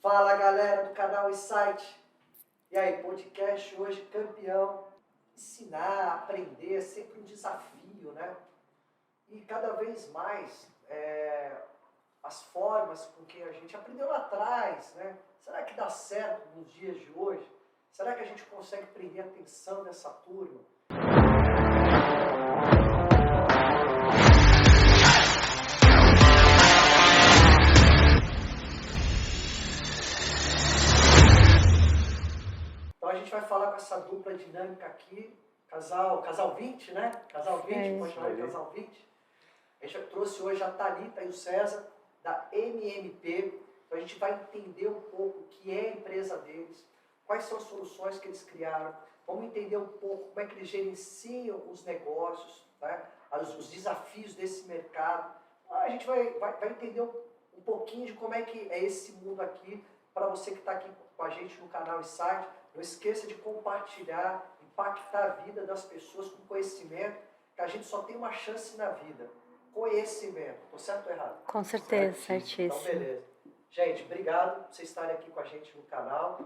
Fala galera do canal Insight. E aí, podcast hoje campeão. Ensinar, aprender é sempre um desafio, né? E cada vez mais as formas com que a gente aprendeu lá atrás, né? Será que dá certo nos dias de hoje? Será que a gente consegue prender a atenção dessa turma? Então a gente vai falar com essa dupla dinâmica aqui, casal 20, né? Casal 20, pode chamar de casal 20. A gente trouxe hoje a Thalita e o César, da MMP. Então a gente vai entender um pouco o que é a empresa deles, quais são as soluções que eles criaram, vamos entender um pouco como é que eles gerenciam os negócios, né? Os desafios desse mercado. A gente vai entender um pouquinho de como é que é esse mundo aqui, para você que está aqui com a gente no canal Insight. Não esqueça de compartilhar, impactar a vida das pessoas com conhecimento, que a gente só tem uma chance na vida. Conhecimento. Estou certo ou errado? Com certeza, certíssimo. Então, beleza. Gente, obrigado por vocês estarem aqui com a gente no canal.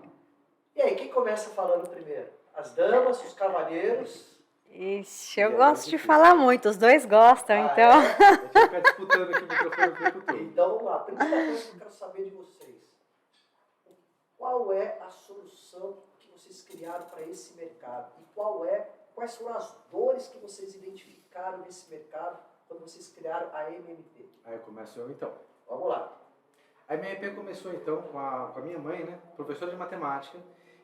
E aí, quem começa falando primeiro? As damas, os cavalheiros? Ixi, eu gosto de falar muito, os dois gostam, então. É? A gente vai ficar disputando aqui o microfone o tempo todo. Então, vamos lá. A primeira coisa que eu quero saber de vocês. Qual é a solução que vocês criaram para esse mercado? E quais foram as dores que vocês identificaram nesse mercado quando vocês criaram a MMP? Aí começo eu então. Vamos lá. A MMP começou então com a minha mãe, né, professora de matemática,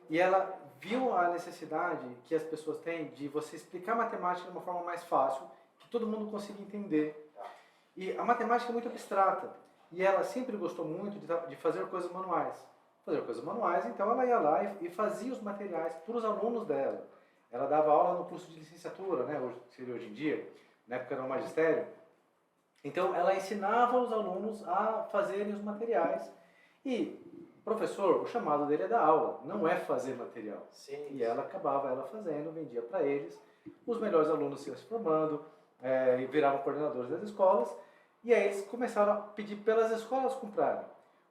e ela viu a necessidade que as pessoas têm de você explicar matemática de uma forma mais fácil, que todo mundo consiga entender. E a matemática é muito abstrata, e ela sempre gostou muito de fazer coisas manuais. Então ela ia lá e fazia os materiais para os alunos dela. Ela dava aula no curso de licenciatura, né, seria hoje em dia, na época era o magistério. Então ela ensinava os alunos a fazerem os materiais. E o professor, o chamado dele é dar aula, não é fazer material. Sim. E ela acabava fazendo, vendia para eles. Os melhores alunos iam se formando, e viravam coordenadores das escolas. E aí eles começaram a pedir pelas escolas comprarem.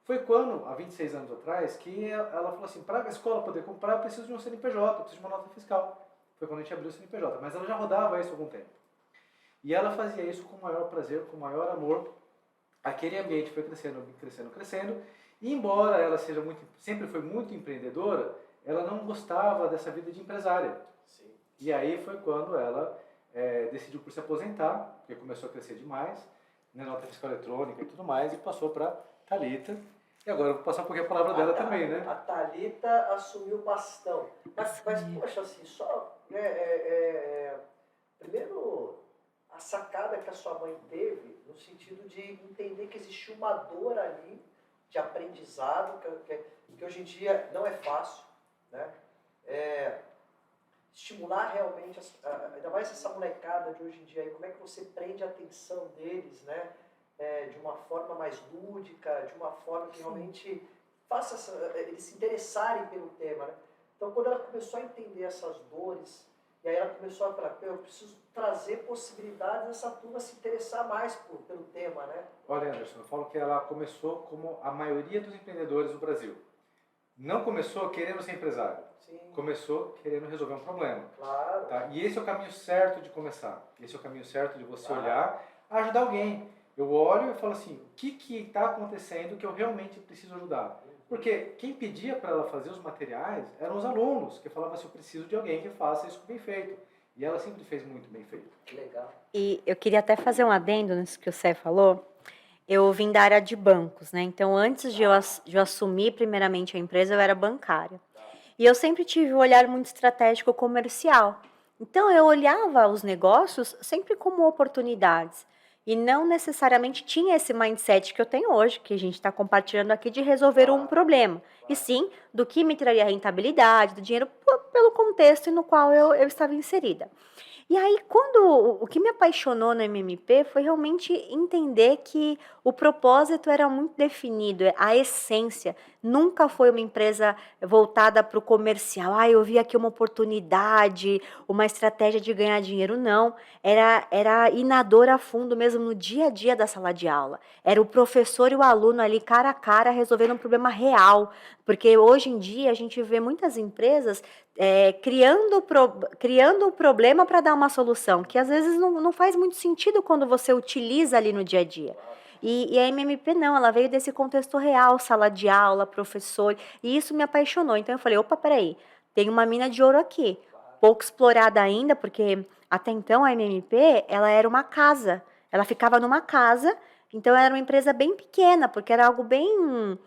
Foi quando, há 26 anos atrás, que ela falou assim, para a escola poder comprar, eu preciso de um CNPJ, eu preciso de uma nota fiscal. Foi quando a gente abriu o CNPJ, mas ela já rodava isso há algum tempo. E ela fazia isso com o maior prazer, com o maior amor. Aquele ambiente foi crescendo, crescendo, crescendo. E embora ela sempre foi muito empreendedora, ela não gostava dessa vida de empresária. Sim. E aí foi quando ela decidiu por se aposentar, porque começou a crescer demais, né, nota fiscal eletrônica e tudo mais, e passou para Thalita. E agora eu vou passar um pouquinho a palavra dela também, né? A Thalita assumiu o bastão. Mas poxa, assim, primeiro, a sacada que a sua mãe teve, no sentido de entender que existia uma dor ali, de aprendizado, que hoje em dia não é fácil, né? Estimular realmente, ainda mais essa molecada de hoje em dia, aí, como é que você prende a atenção deles, né? De uma forma mais lúdica, de uma forma que realmente faça eles se interessarem pelo tema, né? Então, quando ela começou a entender essas dores, e aí ela começou a falar, eu preciso trazer possibilidades dessa turma se interessar mais pelo tema, né? Olha, Anderson, eu falo que ela começou como a maioria dos empreendedores do Brasil. Não começou querendo ser empresário. Sim. Começou querendo resolver um problema. Claro. Tá? E esse é o caminho certo de começar. Esse é o caminho certo de você olhar, ajudar alguém. Eu olho e falo assim, o que está acontecendo que eu realmente preciso ajudar? Porque quem pedia para ela fazer os materiais eram os alunos, que falavam assim, eu preciso de alguém que faça isso bem feito. E ela sempre fez muito bem feito. Que legal. E eu queria até fazer um adendo nisso que o Cé falou. Eu vim da área de bancos, né? Então, antes de eu assumir primeiramente a empresa, eu era bancária. E eu sempre tive um olhar muito estratégico comercial. Então, eu olhava os negócios sempre como oportunidades. E não necessariamente tinha esse mindset que eu tenho hoje, que a gente está compartilhando aqui, de resolver um problema. E sim, do que me traria rentabilidade, do dinheiro, pelo contexto no qual eu estava inserida. E aí, o que me apaixonou no MMP foi realmente entender que o propósito era muito definido, a essência Nunca foi uma empresa voltada para o comercial. Ah, eu vi aqui uma oportunidade, uma estratégia de ganhar dinheiro. Não, era ir na dor a fundo mesmo no dia a dia da sala de aula. Era o professor e o aluno ali cara a cara resolvendo um problema real. Porque hoje em dia a gente vê muitas empresas criando o problema para dar uma solução, que às vezes não faz muito sentido quando você utiliza ali no dia a dia. E a MMP não, ela veio desse contexto real, sala de aula, professor, e isso me apaixonou. Então eu falei, opa, peraí, tem uma mina de ouro aqui, pouco explorada ainda, porque até então a MMP, ela era uma casa, ela ficava numa casa, então era uma empresa bem pequena, porque era algo bem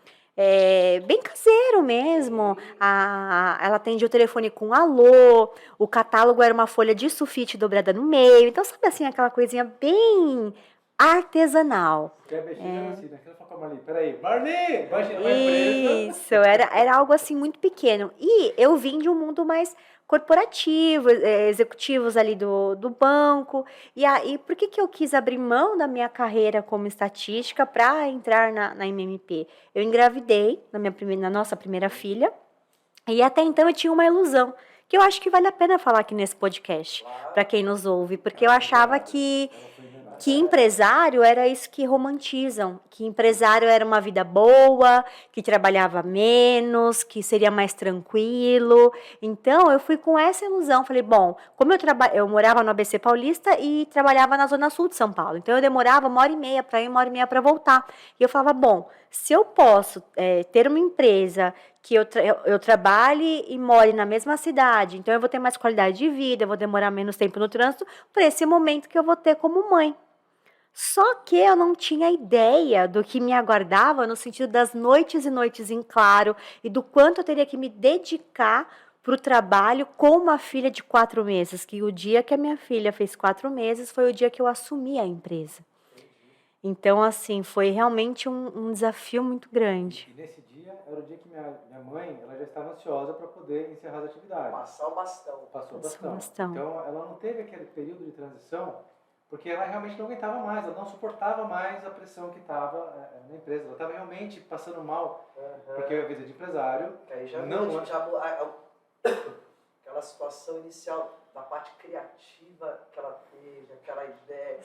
caseiro mesmo. Ela atendia o telefone com alô, o catálogo era uma folha de sulfite dobrada no meio, então sabe assim, aquela coisinha bem artesanal. Quer mexer assim, naquela forma ali, peraí, Marli, vai chegar uma empresa. Isso, era algo assim muito pequeno. E eu vim de um mundo mais corporativo, executivos ali do banco. E por que eu quis abrir mão da minha carreira como estatística para entrar na MMP? Eu engravidei na nossa primeira filha, e até então eu tinha uma ilusão, que eu acho que vale a pena falar aqui nesse podcast, para quem nos ouve, porque eu achava que empresário era isso que romantizam, que empresário era uma vida boa, que trabalhava menos, que seria mais tranquilo. Então, eu fui com essa ilusão. Falei, bom, como eu morava no ABC Paulista e trabalhava na Zona Sul de São Paulo. Então, eu demorava 1h30 para ir, 1h30 para voltar. E eu falava, bom, se eu posso ter uma empresa que eu trabalhe e more na mesma cidade, então eu vou ter mais qualidade de vida, eu vou demorar menos tempo no trânsito, para esse momento que eu vou ter como mãe. Só que eu não tinha ideia do que me aguardava no sentido das noites e noites em claro e do quanto eu teria que me dedicar para o trabalho com uma filha de 4 meses, que o dia que a minha filha fez 4 meses foi o dia que eu assumi a empresa. Então, assim, foi realmente um desafio muito grande. E nesse dia, era o dia que minha mãe, ela já estava ansiosa para poder encerrar as atividades. Passar o bastão. Passou o bastão. Então, ela não teve aquele período de transição, porque ela realmente não aguentava mais, ela não suportava mais a pressão que estava na empresa. Ela estava realmente passando mal, porque a vida de empresário... Que aí já não aquela situação inicial da parte criativa que ela teve, aquela ideia.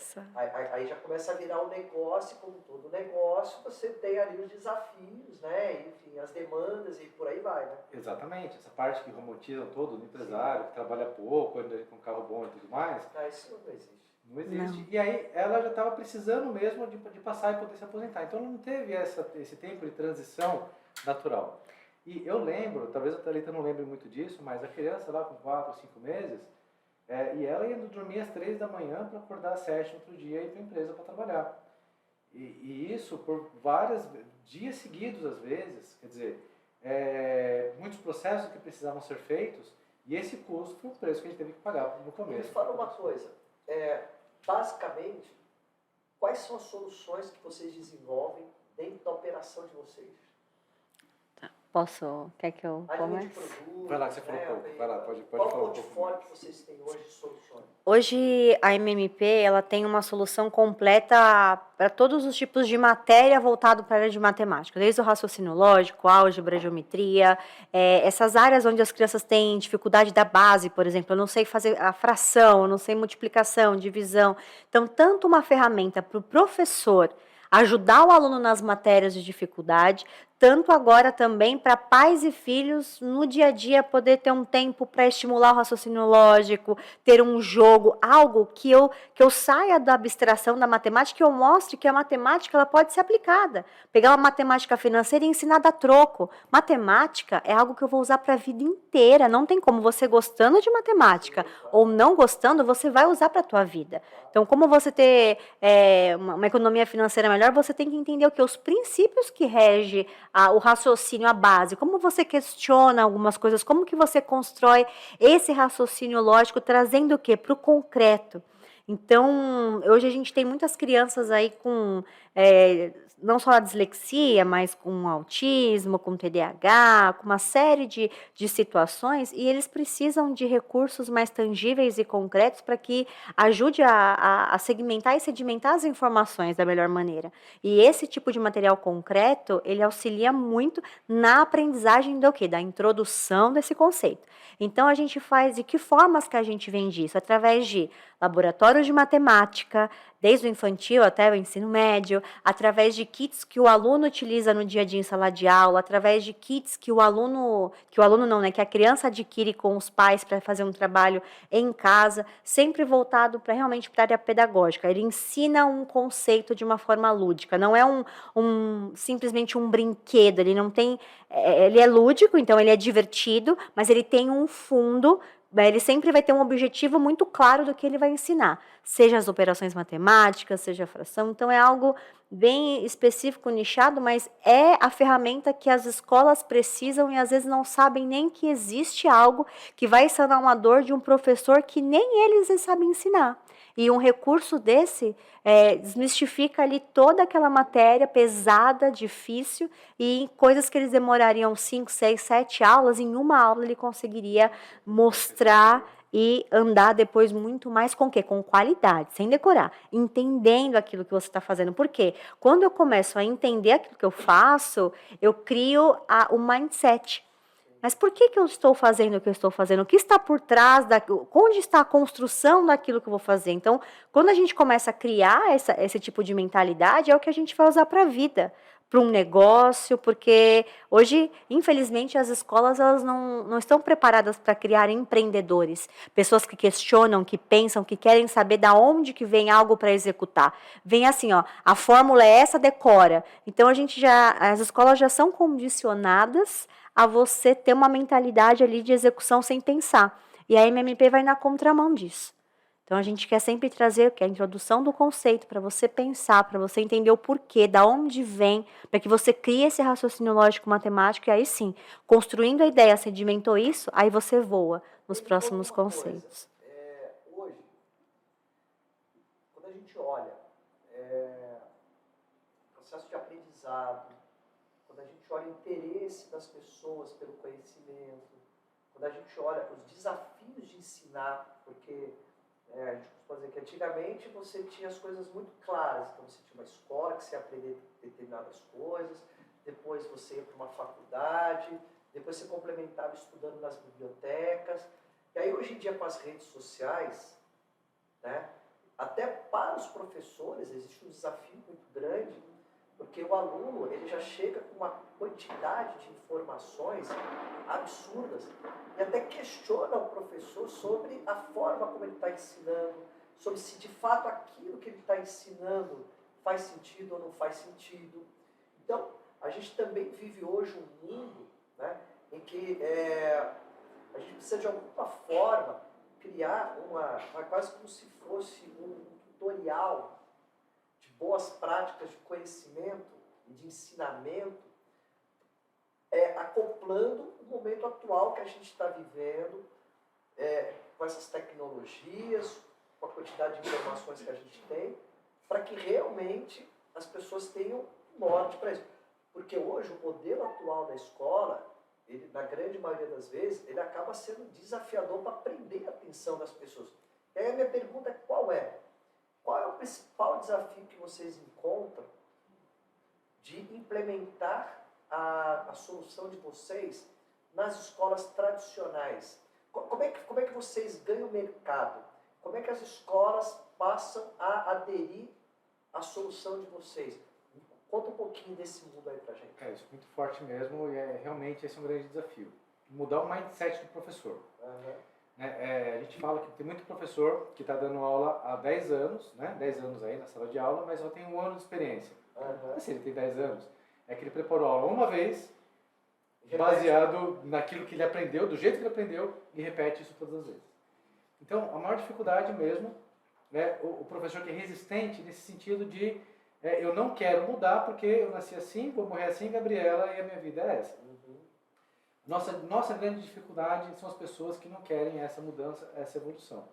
Aí já começa a virar um negócio, e como todo negócio, você tem ali os desafios, né? Enfim, as demandas e por aí vai, né? Exatamente, essa parte que romantizam todo o empresário, que trabalha pouco, anda com um carro bom e tudo mais. Isso não existe. Não existe. Não. E aí ela já estava precisando mesmo de passar e poder se aposentar. Então ela não teve esse tempo de transição natural. E eu lembro, talvez a Thalita não lembre muito disso, mas a criança lá com 4 ou 5 meses, e ela ia dormir às 3 da manhã para acordar às 7 no outro dia e ir para a empresa para trabalhar. E isso por dias seguidos às vezes, quer dizer, muitos processos que precisavam ser feitos, e esse custo foi o preço que a gente teve que pagar no começo. Me fala uma coisa, basicamente, quais são as soluções que vocês desenvolvem dentro da operação de vocês? Quer que eu comece? Vai lá, que você falou pouco. Vai lá, pode Qual falar o portfólio que vocês têm hoje de soluções? Hoje a MMP ela tem uma solução completa para todos os tipos de matéria voltado para a área de matemática, desde o raciocínio lógico, álgebra, geometria, essas áreas onde as crianças têm dificuldade da base, por exemplo, eu não sei fazer a fração, eu não sei multiplicação, divisão. Então, tanto uma ferramenta para o professor ajudar o aluno nas matérias de dificuldade, tanto agora também para pais e filhos no dia a dia poder ter um tempo para estimular o raciocínio lógico, ter um jogo, algo que eu saia da abstração da matemática e eu mostre que a matemática ela pode ser aplicada. Pegar uma matemática financeira e ensinar a dar troco. Matemática é algo que eu vou usar para a vida inteira, não tem como você gostando de matemática ou não gostando, você vai usar para a tua vida. Então, como você ter uma economia financeira melhor, você tem que entender os princípios que regem o raciocínio, a base, como você questiona algumas coisas, como que você constrói esse raciocínio lógico, trazendo o quê? Para o concreto. Então, hoje a gente tem muitas crianças aí com não só a dislexia, mas com autismo, com TDAH, com uma série de situações, e eles precisam de recursos mais tangíveis e concretos para que ajude a segmentar e sedimentar as informações da melhor maneira. E esse tipo de material concreto, ele auxilia muito na aprendizagem do quê? Da introdução desse conceito. Então, a gente faz, de que formas que a gente vende isso? Através de laboratórios de matemática, desde o infantil até o ensino médio, através de kits que o aluno utiliza no dia a dia em sala de aula, através de kits que o aluno não, né, que a criança adquire com os pais para fazer um trabalho em casa, sempre voltado para realmente para a área pedagógica. Ele ensina um conceito de uma forma lúdica, não é simplesmente um brinquedo, ele não tem, ele é lúdico, então ele é divertido, mas ele tem um fundo. Ele sempre vai ter um objetivo muito claro do que ele vai ensinar, seja as operações matemáticas, seja a fração. Então, é algo bem específico, nichado, mas é a ferramenta que as escolas precisam e às vezes não sabem nem que existe algo que vai sanar uma dor de um professor que nem eles sabem ensinar. E um recurso desse desmistifica ali toda aquela matéria pesada, difícil, e coisas que eles demorariam 5, 6, 7 aulas, em uma aula ele conseguiria mostrar e andar depois muito mais com o quê? Com qualidade, sem decorar, entendendo aquilo que você está fazendo. Por quê? Quando eu começo a entender aquilo que eu faço, eu crio o mindset. Mas por que eu estou fazendo o que eu estou fazendo? O que está por trás, onde está a construção daquilo que eu vou fazer? Então, quando a gente começa a criar esse tipo de mentalidade, é o que a gente vai usar para a vida, para um negócio, porque hoje, infelizmente, as escolas elas não estão preparadas para criar empreendedores, pessoas que questionam, que pensam, que querem saber da onde que vem algo para executar. Vem assim, ó, a fórmula é essa, decora. Então, as escolas já são condicionadas a você ter uma mentalidade ali de execução sem pensar. E a MMP vai na contramão disso. Então, a gente quer sempre trazer a introdução do conceito para você pensar, para você entender o porquê, da onde vem, para que você crie esse raciocínio lógico matemático e aí sim, construindo a ideia, sedimentou isso, aí você voa nos próximos conceitos. Hoje, quando a gente olha o processo de aprendizado, quando a gente olha o interesse das pessoas pelo conhecimento, quando a gente olha os desafios de ensinar, porque a gente costuma dizer que antigamente você tinha as coisas muito claras, então você tinha uma escola que você ia aprender determinadas coisas, depois você ia para uma faculdade, depois você complementava estudando nas bibliotecas, e aí hoje em dia com as redes sociais, né, até para os professores existe um desafio muito grande, porque o aluno ele já chega com uma quantidade de informações absurdas e até questiona o professor sobre a forma como ele está ensinando, sobre se de fato aquilo que ele está ensinando faz sentido ou não faz sentido. Então, a gente também vive hoje um mundo, né, em que a gente precisa de alguma forma criar quase como se fosse um tutorial de boas práticas de conhecimento e de ensinamento, acoplando o momento atual que a gente está vivendo, com essas tecnologias, com a quantidade de informações que a gente tem, para que realmente as pessoas tenham norte para isso. Porque hoje o modelo atual da escola, ele, na grande maioria das vezes, ele acaba sendo desafiador para prender a atenção das pessoas. E aí a minha pergunta é qual é? Qual é o principal desafio que vocês encontram de implementar a solução de vocês nas escolas tradicionais? Como é que vocês ganham mercado? Como é que as escolas passam a aderir à solução de vocês? Conta um pouquinho desse mundo aí pra gente. Isso é muito forte mesmo e realmente esse é um grande desafio. Mudar o mindset do professor. A gente fala que tem muito professor que está dando aula há 10 anos, né? 10 anos aí na sala de aula, mas só tem 1 ano de experiência. Assim, ele tem 10 anos, é que ele preparou a aula uma vez, baseado naquilo que ele aprendeu, do jeito que ele aprendeu, e repete isso todas as vezes. Então, a maior dificuldade mesmo, né, o professor que é resistente nesse sentido de eu não quero mudar porque eu nasci assim, vou morrer assim, Gabriela, e a minha vida é essa. Nossa grande dificuldade são as pessoas que não querem essa mudança, essa evolução.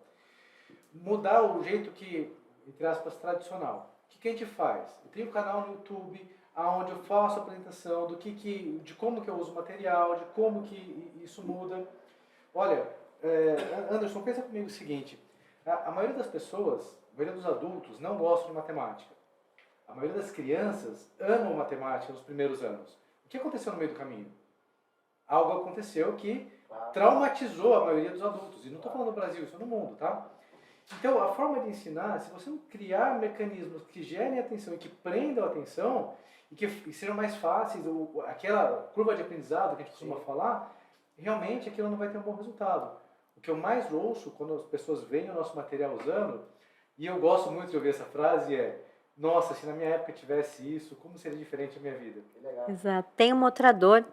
Mudar o jeito que, entre aspas, tradicional. O que a gente faz? Eu tenho um canal no YouTube, onde eu faço a apresentação de como que eu uso o material, de como que isso muda. Olha, Anderson, pensa comigo o seguinte, a maioria das pessoas, a maioria dos adultos não gostam de matemática. A maioria das crianças amam matemática nos primeiros anos. O que aconteceu no meio do caminho? Algo aconteceu que traumatizou a maioria dos adultos. E não estou falando do Brasil, isso é no mundo, tá? Então, a forma de ensinar, se você não criar mecanismos que gerem atenção e que prendam a atenção, e que sejam mais fáceis, aquela curva de aprendizado que a gente costuma falar, realmente aquilo não vai ter um bom resultado. O que eu mais ouço quando as pessoas veem o nosso material usando, e eu gosto muito de ouvir essa frase, é: nossa, se na minha época tivesse isso, como seria diferente a minha vida? Que legal. Exato. Tem um mostrador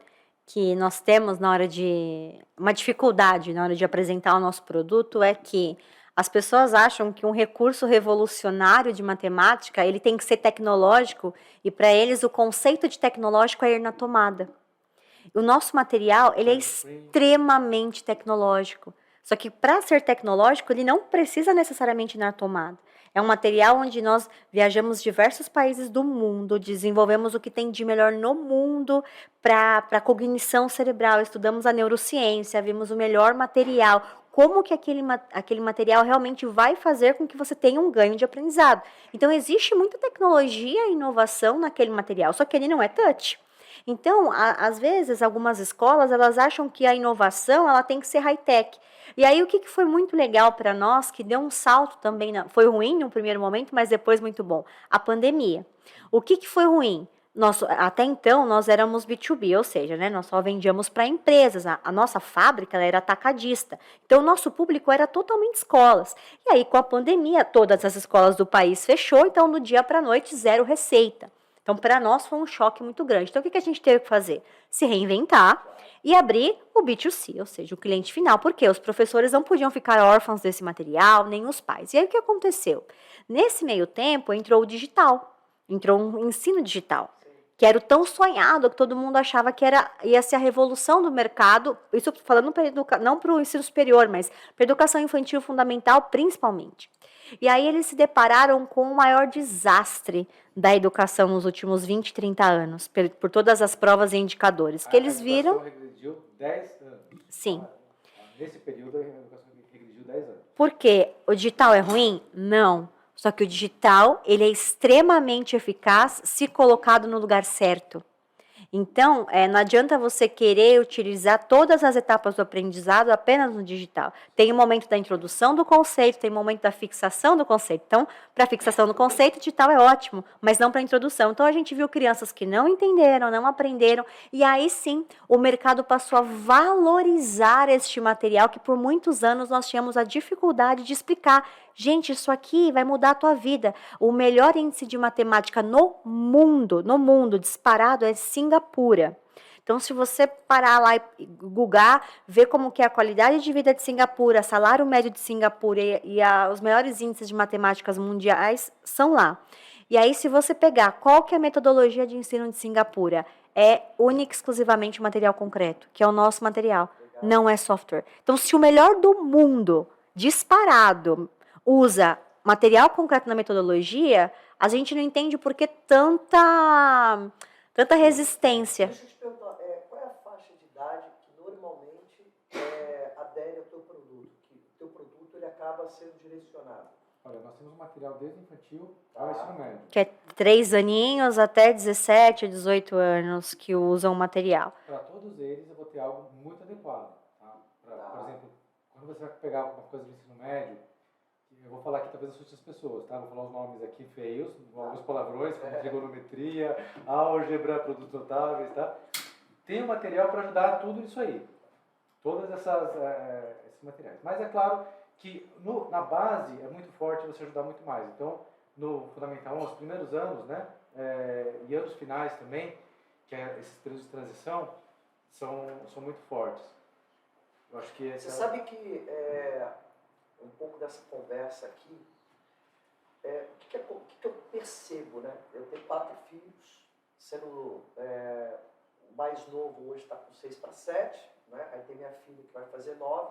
que nós temos na hora de... Uma dificuldade na hora de apresentar o nosso produto é que as pessoas acham que um recurso revolucionário de matemática, ele tem que ser tecnológico, e para eles o conceito de tecnológico é ir na tomada. O nosso material, ele é extremamente tecnológico. Só que para ser tecnológico, ele não precisa necessariamente ir na tomada. É um material onde nós viajamos diversos países do mundo, desenvolvemos o que tem de melhor no mundo para a cognição cerebral, estudamos a neurociência, vimos o melhor material, como que aquele material realmente vai fazer com que você tenha um ganho de aprendizado. Então, existe muita tecnologia e inovação naquele material, só que ele não é touch. Então, às vezes, algumas escolas, elas acham que a inovação, ela tem que ser high-tech. E aí, o que foi muito legal para nós, que deu um salto também, foi ruim no primeiro momento, mas depois muito bom, a pandemia. O que foi ruim? Até então, nós éramos B2B, ou seja, né, nós só vendíamos para empresas, a nossa fábrica ela era atacadista. Então, o nosso público era totalmente escolas. E aí, com a pandemia, todas as escolas do país fechou, então, do dia para a noite, zero receita. Então, para nós foi um choque muito grande. Então, o que a gente teve que fazer? Se reinventar e abrir o B2C, ou seja, o cliente final, porque os professores não podiam ficar órfãos desse material, nem os pais. E aí, o que aconteceu? Nesse meio tempo, entrou o digital, entrou um ensino digital, que era o tão sonhado, que todo mundo achava que ia ser a revolução do mercado, isso falando não para o ensino superior, mas para a educação infantil fundamental, principalmente. E aí eles se depararam com o maior desastre da educação nos últimos 20, 30 anos, por todas as provas e indicadores, que eles viram... A educação regrediu 10 anos. Sim. Nesse período, a educação regrediu 10 anos. Por quê? O digital é ruim? Não. Só que o digital, ele é extremamente eficaz se colocado no lugar certo. Então, não adianta você querer utilizar todas as etapas do aprendizado apenas no digital. Tem o momento da introdução do conceito, tem o momento da fixação do conceito. Então, para a fixação do conceito, digital é ótimo, mas não para a introdução. Então, a gente viu crianças que não entenderam, não aprenderam, e aí sim, o mercado passou a valorizar este material que por muitos anos nós tínhamos a dificuldade de explicar. Gente, isso aqui vai mudar a tua vida. O melhor índice de matemática no mundo, disparado, é Singapura. Então, se você parar lá e googlar, ver como que é a qualidade de vida de Singapura, salário médio de Singapura os melhores índices de matemáticas mundiais são lá. E aí, se você pegar qual que é a metodologia de ensino de Singapura, é única e exclusivamente material concreto, que é o nosso material, não é software. Então, se o melhor do mundo, disparado, usa material concreto na metodologia, a gente não entende por que tanta resistência. Deixa eu te perguntar, qual é a faixa de idade que normalmente adere ao teu produto? Que o teu produto ele acaba sendo direcionado? Olha, nós temos um material desde infantil ao ensino médio. Que é 3 aninhos até 17, 18 anos que usam o material. Para todos eles, eu vou ter algo muito adequado. Tá? Por exemplo, quando você vai pegar alguma coisa do ensino médio, eu vou falar aqui talvez assuste as pessoas, tá? Vou falar os nomes aqui feios, alguns palavrões, como trigonometria, álgebra, produtos notáveis, tá? Tem um material para ajudar tudo isso aí. Todos esses materiais. Mas é claro que na base é muito forte você ajudar muito mais. Então, no Fundamental 1, os primeiros anos, né? E anos finais também, que esses períodos de transição, são muito fortes. Eu acho que Você sabe que um pouco dessa conversa aqui, o que eu percebo, né? Eu tenho 4 filhos, sendo o mais novo hoje está com 6 para 7, né? Aí tem minha filha que vai fazer 9.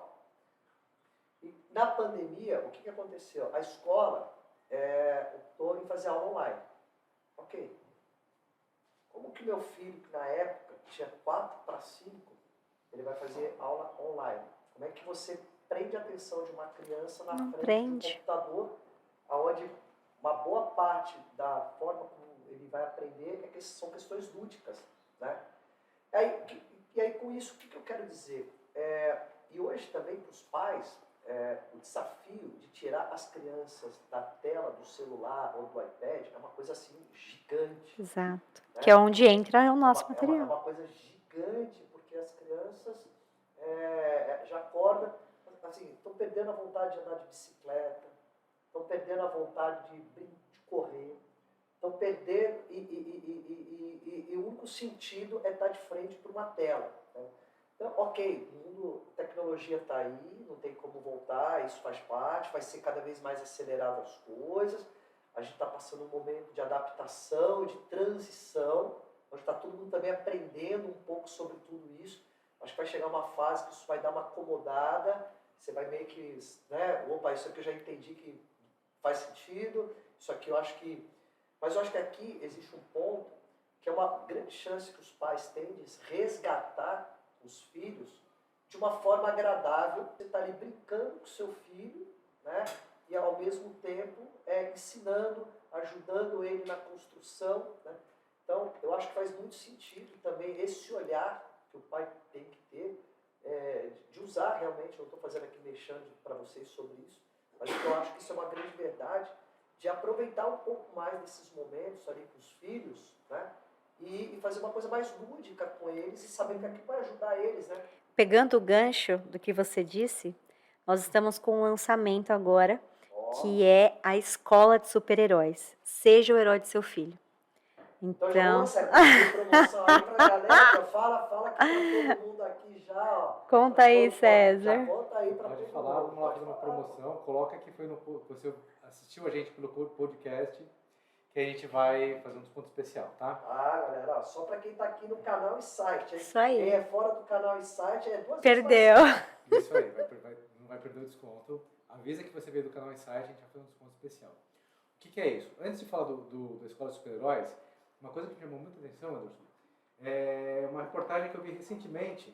E na pandemia, o que aconteceu? A escola, optou em fazer aula online. Ok. Como que meu filho, que na época tinha 4 para 5, ele vai fazer aula online? Como é que você prende a atenção de uma criança na Não frente prende. do computador, onde uma boa parte da forma como ele vai aprender são questões lúdicas, né? E aí, com isso, o que eu quero dizer? E hoje também para os pais, o desafio de tirar as crianças da tela do celular ou do iPad é uma coisa assim gigante. Exato. Né? Que é onde entra o nosso É material. uma coisa gigante, porque as crianças já acordam, assim, estão perdendo a vontade de andar de bicicleta, estão perdendo a vontade de correr, estão perdendo, e o único sentido é estar de frente para uma tela. Né? Então, ok, a tecnologia está aí, não tem como voltar, isso faz parte, vai ser cada vez mais acelerado as coisas, a gente está passando um momento de adaptação, de transição, onde está todo mundo também aprendendo um pouco sobre tudo isso. Acho que vai chegar uma fase que isso vai dar uma acomodada, você vai meio que, né, opa, isso aqui eu já entendi que faz sentido, isso aqui eu acho que... Mas eu acho que aqui existe um ponto que é uma grande chance que os pais têm de resgatar os filhos de uma forma agradável. Você está ali brincando com o seu filho, né? E ao mesmo tempo ensinando, ajudando ele na construção. Né? Então, eu acho que faz muito sentido também esse olhar que o pai tem que ter, de usar realmente, eu estou fazendo aqui mexendo para vocês sobre isso, mas eu acho que isso é uma grande verdade, de aproveitar um pouco mais desses momentos ali com os filhos, né? E fazer uma coisa mais lúdica com eles e saber que aqui vai ajudar eles, né? Pegando o gancho do que você disse, nós estamos com um lançamento agora, que é a Escola de Super-Heróis. Seja o herói de seu filho. Então já Então, vamos tem promoção aí pra galera, fala aqui pra todo mundo aqui já, ó. conta aí, Já César. conta aí pra Pode todo falar, mundo. vamos lá fazer uma promoção. Coloca que foi você assistiu a gente pelo podcast, que a gente vai fazer um desconto especial, tá? Galera, ó, só pra quem tá aqui no canal e site, hein? Isso aí. Quem é fora do canal e site é 2 Perdeu. vezes mais caro. Isso aí, não vai perder o desconto. Avisa que você veio do canal Insight, a gente vai fazer um desconto especial. O que é isso? Antes de falar da Escola de Super-Heróis, uma coisa que me chamou muita atenção, Anderson, é uma reportagem que eu vi recentemente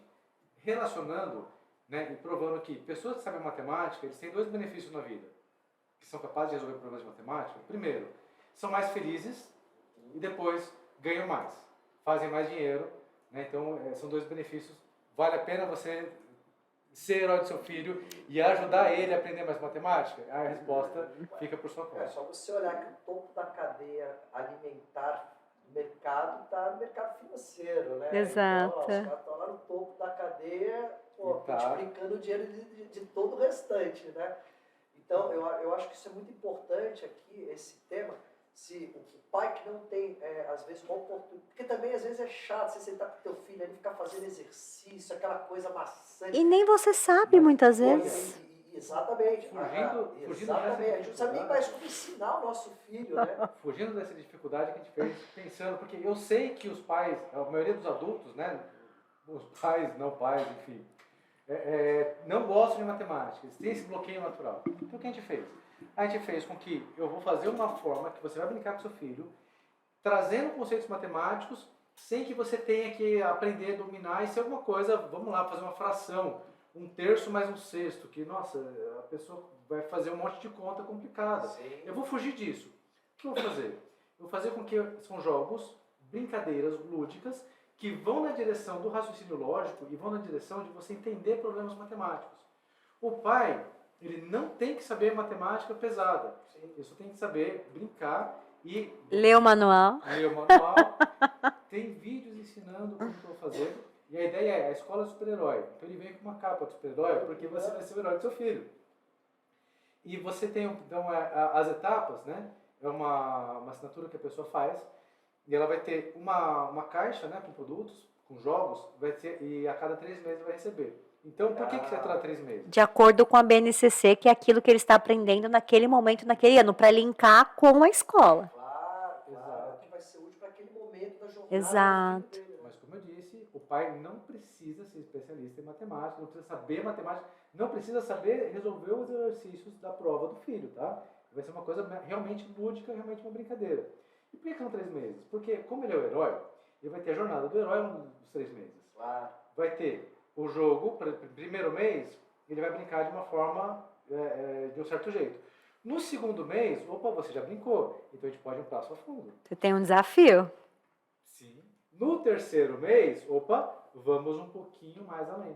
relacionando, né, e provando que pessoas que sabem matemática, eles têm 2 benefícios na vida, que são capazes de resolver problemas de matemática. Primeiro, são mais felizes e depois ganham mais, fazem mais dinheiro, né? Então são 2 benefícios. Vale a pena você ser herói do seu filho e ajudar ele a aprender mais matemática? A resposta fica por sua conta. É só você olhar que o topo da cadeia alimentar do mercado está no mercado financeiro, né? Exato. Então, ó, os caras estão lá no topo da cadeia, Tá. multiplicando o dinheiro de todo o restante, né? Então, eu acho que isso é muito importante aqui, esse tema. Se o pai que não tem, às vezes, uma oportunidade... Porque também, às vezes, é chato você sentar com o teu filho, ele ficar fazendo exercício, aquela coisa maçante. E nem você sabe muitas Olha, vezes. Exatamente. Fugindo Exatamente. A gente não sabe nem mais como ensinar o nosso filho, né? Fugindo dessa dificuldade que a gente fez pensando, porque eu sei que os pais, a maioria dos adultos, né, os pais, não pais, enfim, não gostam de matemática, eles têm esse bloqueio natural. Então o que a gente fez? A gente fez com que eu vou fazer uma forma que você vai brincar com seu filho, trazendo conceitos matemáticos, sem que você tenha que aprender a dominar e ser alguma coisa, vamos lá, fazer uma fração, 1/3 mais 1/6, que, nossa, a pessoa vai fazer um monte de conta complicada. Sim. Eu vou fugir disso. O que eu vou fazer? Eu vou fazer com que são jogos, brincadeiras lúdicas, que vão na direção do raciocínio lógico e vão na direção de você entender problemas matemáticos. O pai, ele não tem que saber matemática pesada. Ele só tem que saber brincar e Lê o manual. ler o manual. Tem vídeos ensinando como que eu vou fazer. E a ideia é a escola de super-herói. Então ele vem com uma capa de super-herói porque você vai ser o herói do seu filho. E você tem então as etapas, né? É uma assinatura que a pessoa faz. E ela vai ter uma caixa, né, com produtos, com jogos, e a cada 3 meses vai receber. Então, por que você vai ter 3 meses? De acordo com a BNCC, que é aquilo que ele está aprendendo naquele momento, naquele ano, para linkar com a escola. Claro, que vai ser útil para aquele momento da jornada. Exato. Do filho dele, né? Mas como eu disse, o pai não precisa ser especialista em matemática, não precisa saber matemática, não precisa saber resolver os exercícios da prova do filho, tá? Vai ser uma coisa realmente lúdica, realmente uma brincadeira. E por que são 3 meses? Porque, como ele é o herói, ele vai ter a jornada do herói nos 3 meses. Claro. Vai ter o jogo, primeiro mês, ele vai brincar de uma forma, de um certo jeito. No segundo mês, opa, você já brincou, então a gente pode ir um passo a fundo. Você tem um desafio. Sim. No terceiro mês, opa, vamos um pouquinho mais além.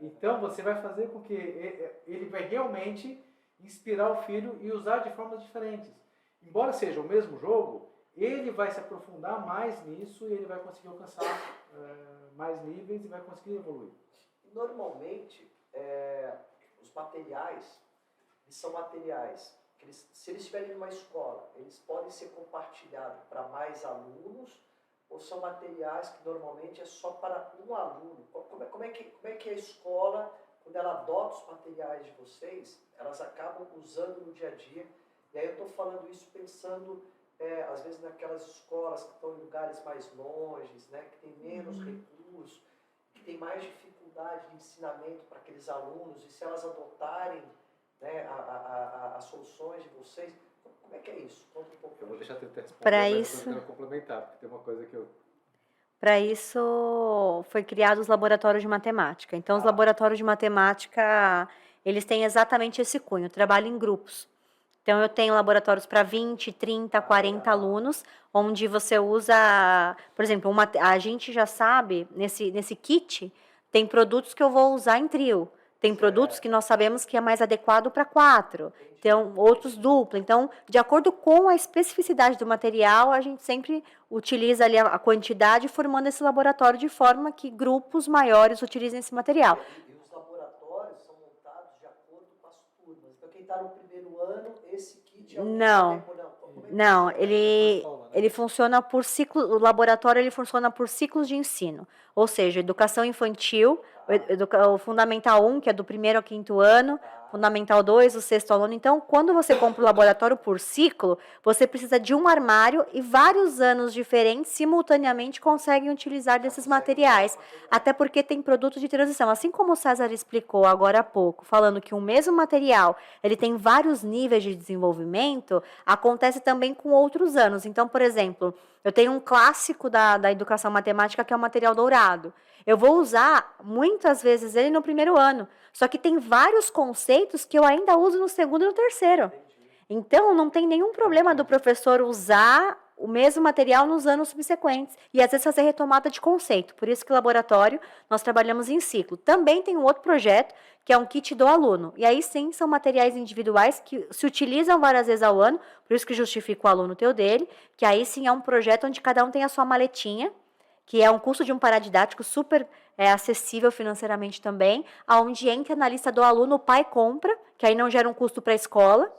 Então você vai fazer com que ele vai realmente inspirar o filho e usar de formas diferentes. Embora seja o mesmo jogo, ele vai se aprofundar mais nisso e ele vai conseguir alcançar mais níveis e vai conseguir evoluir. Normalmente, os materiais, eles são materiais que se eles estiverem numa escola, eles podem ser compartilhados para mais alunos, ou são materiais que normalmente é só para um aluno? Como é que a escola, quando ela adota os materiais de vocês, elas acabam usando no dia a dia? E aí eu estou falando isso pensando, às vezes, naquelas escolas que estão em lugares mais longes, né, que tem menos recursos, que tem mais dificuldade de ensinamento para aqueles alunos, e se elas adotarem, né, as soluções de vocês, como é que é isso? Conta um pouco. Eu vou deixar a Teta responder, Para mas isso, eu quero complementar, porque tem uma coisa que eu... para isso foi criado os laboratórios de matemática. Então, os laboratórios de matemática, eles têm exatamente esse cunho, trabalho em grupos. Então, eu tenho laboratórios para 20, 30, 40 alunos, onde você usa, por exemplo, a gente já sabe, nesse kit, tem produtos que eu vou usar em trio. Tem produtos que nós sabemos que é mais adequado para 4. Então, outros dupla. Então, de acordo com a especificidade do material, a gente sempre utiliza ali a quantidade, formando esse laboratório de forma que grupos maiores utilizem esse material. E os laboratórios são montados de acordo com as turmas. Então, quem está no primeiro ano, esse kit é o Não. Não, ele funciona por ciclo, o laboratório ele funciona por ciclos de ensino, ou seja, educação infantil, o Fundamental 1, que é do primeiro ao 5º ano, Fundamental 2, o 6º ao 9º. Então, quando você compra o laboratório por ciclo, você precisa de um armário e vários anos diferentes simultaneamente conseguem utilizar desses materiais, até porque tem produtos de transição. Assim como o César explicou agora há pouco, falando que o mesmo material, ele tem vários níveis de desenvolvimento, acontece também com outros anos. Então, por exemplo, eu tenho um clássico da educação matemática que é o material dourado. Eu vou usar muitas vezes ele no primeiro ano, só que tem vários conceitos que eu ainda uso no segundo e no terceiro. Então, não tem nenhum problema do professor usar o mesmo material nos anos subsequentes e às vezes fazer retomada de conceito. Por isso que o laboratório nós trabalhamos em ciclo. Também tem um outro projeto que é um kit do aluno. E aí sim são materiais individuais que se utilizam várias vezes ao ano, por isso que justifica o aluno ter o dele, que aí sim é um projeto onde cada um tem a sua maletinha, que é um custo de um paradidático super acessível financeiramente também, aonde entra na lista do aluno, o pai compra, que aí não gera um custo para a escola,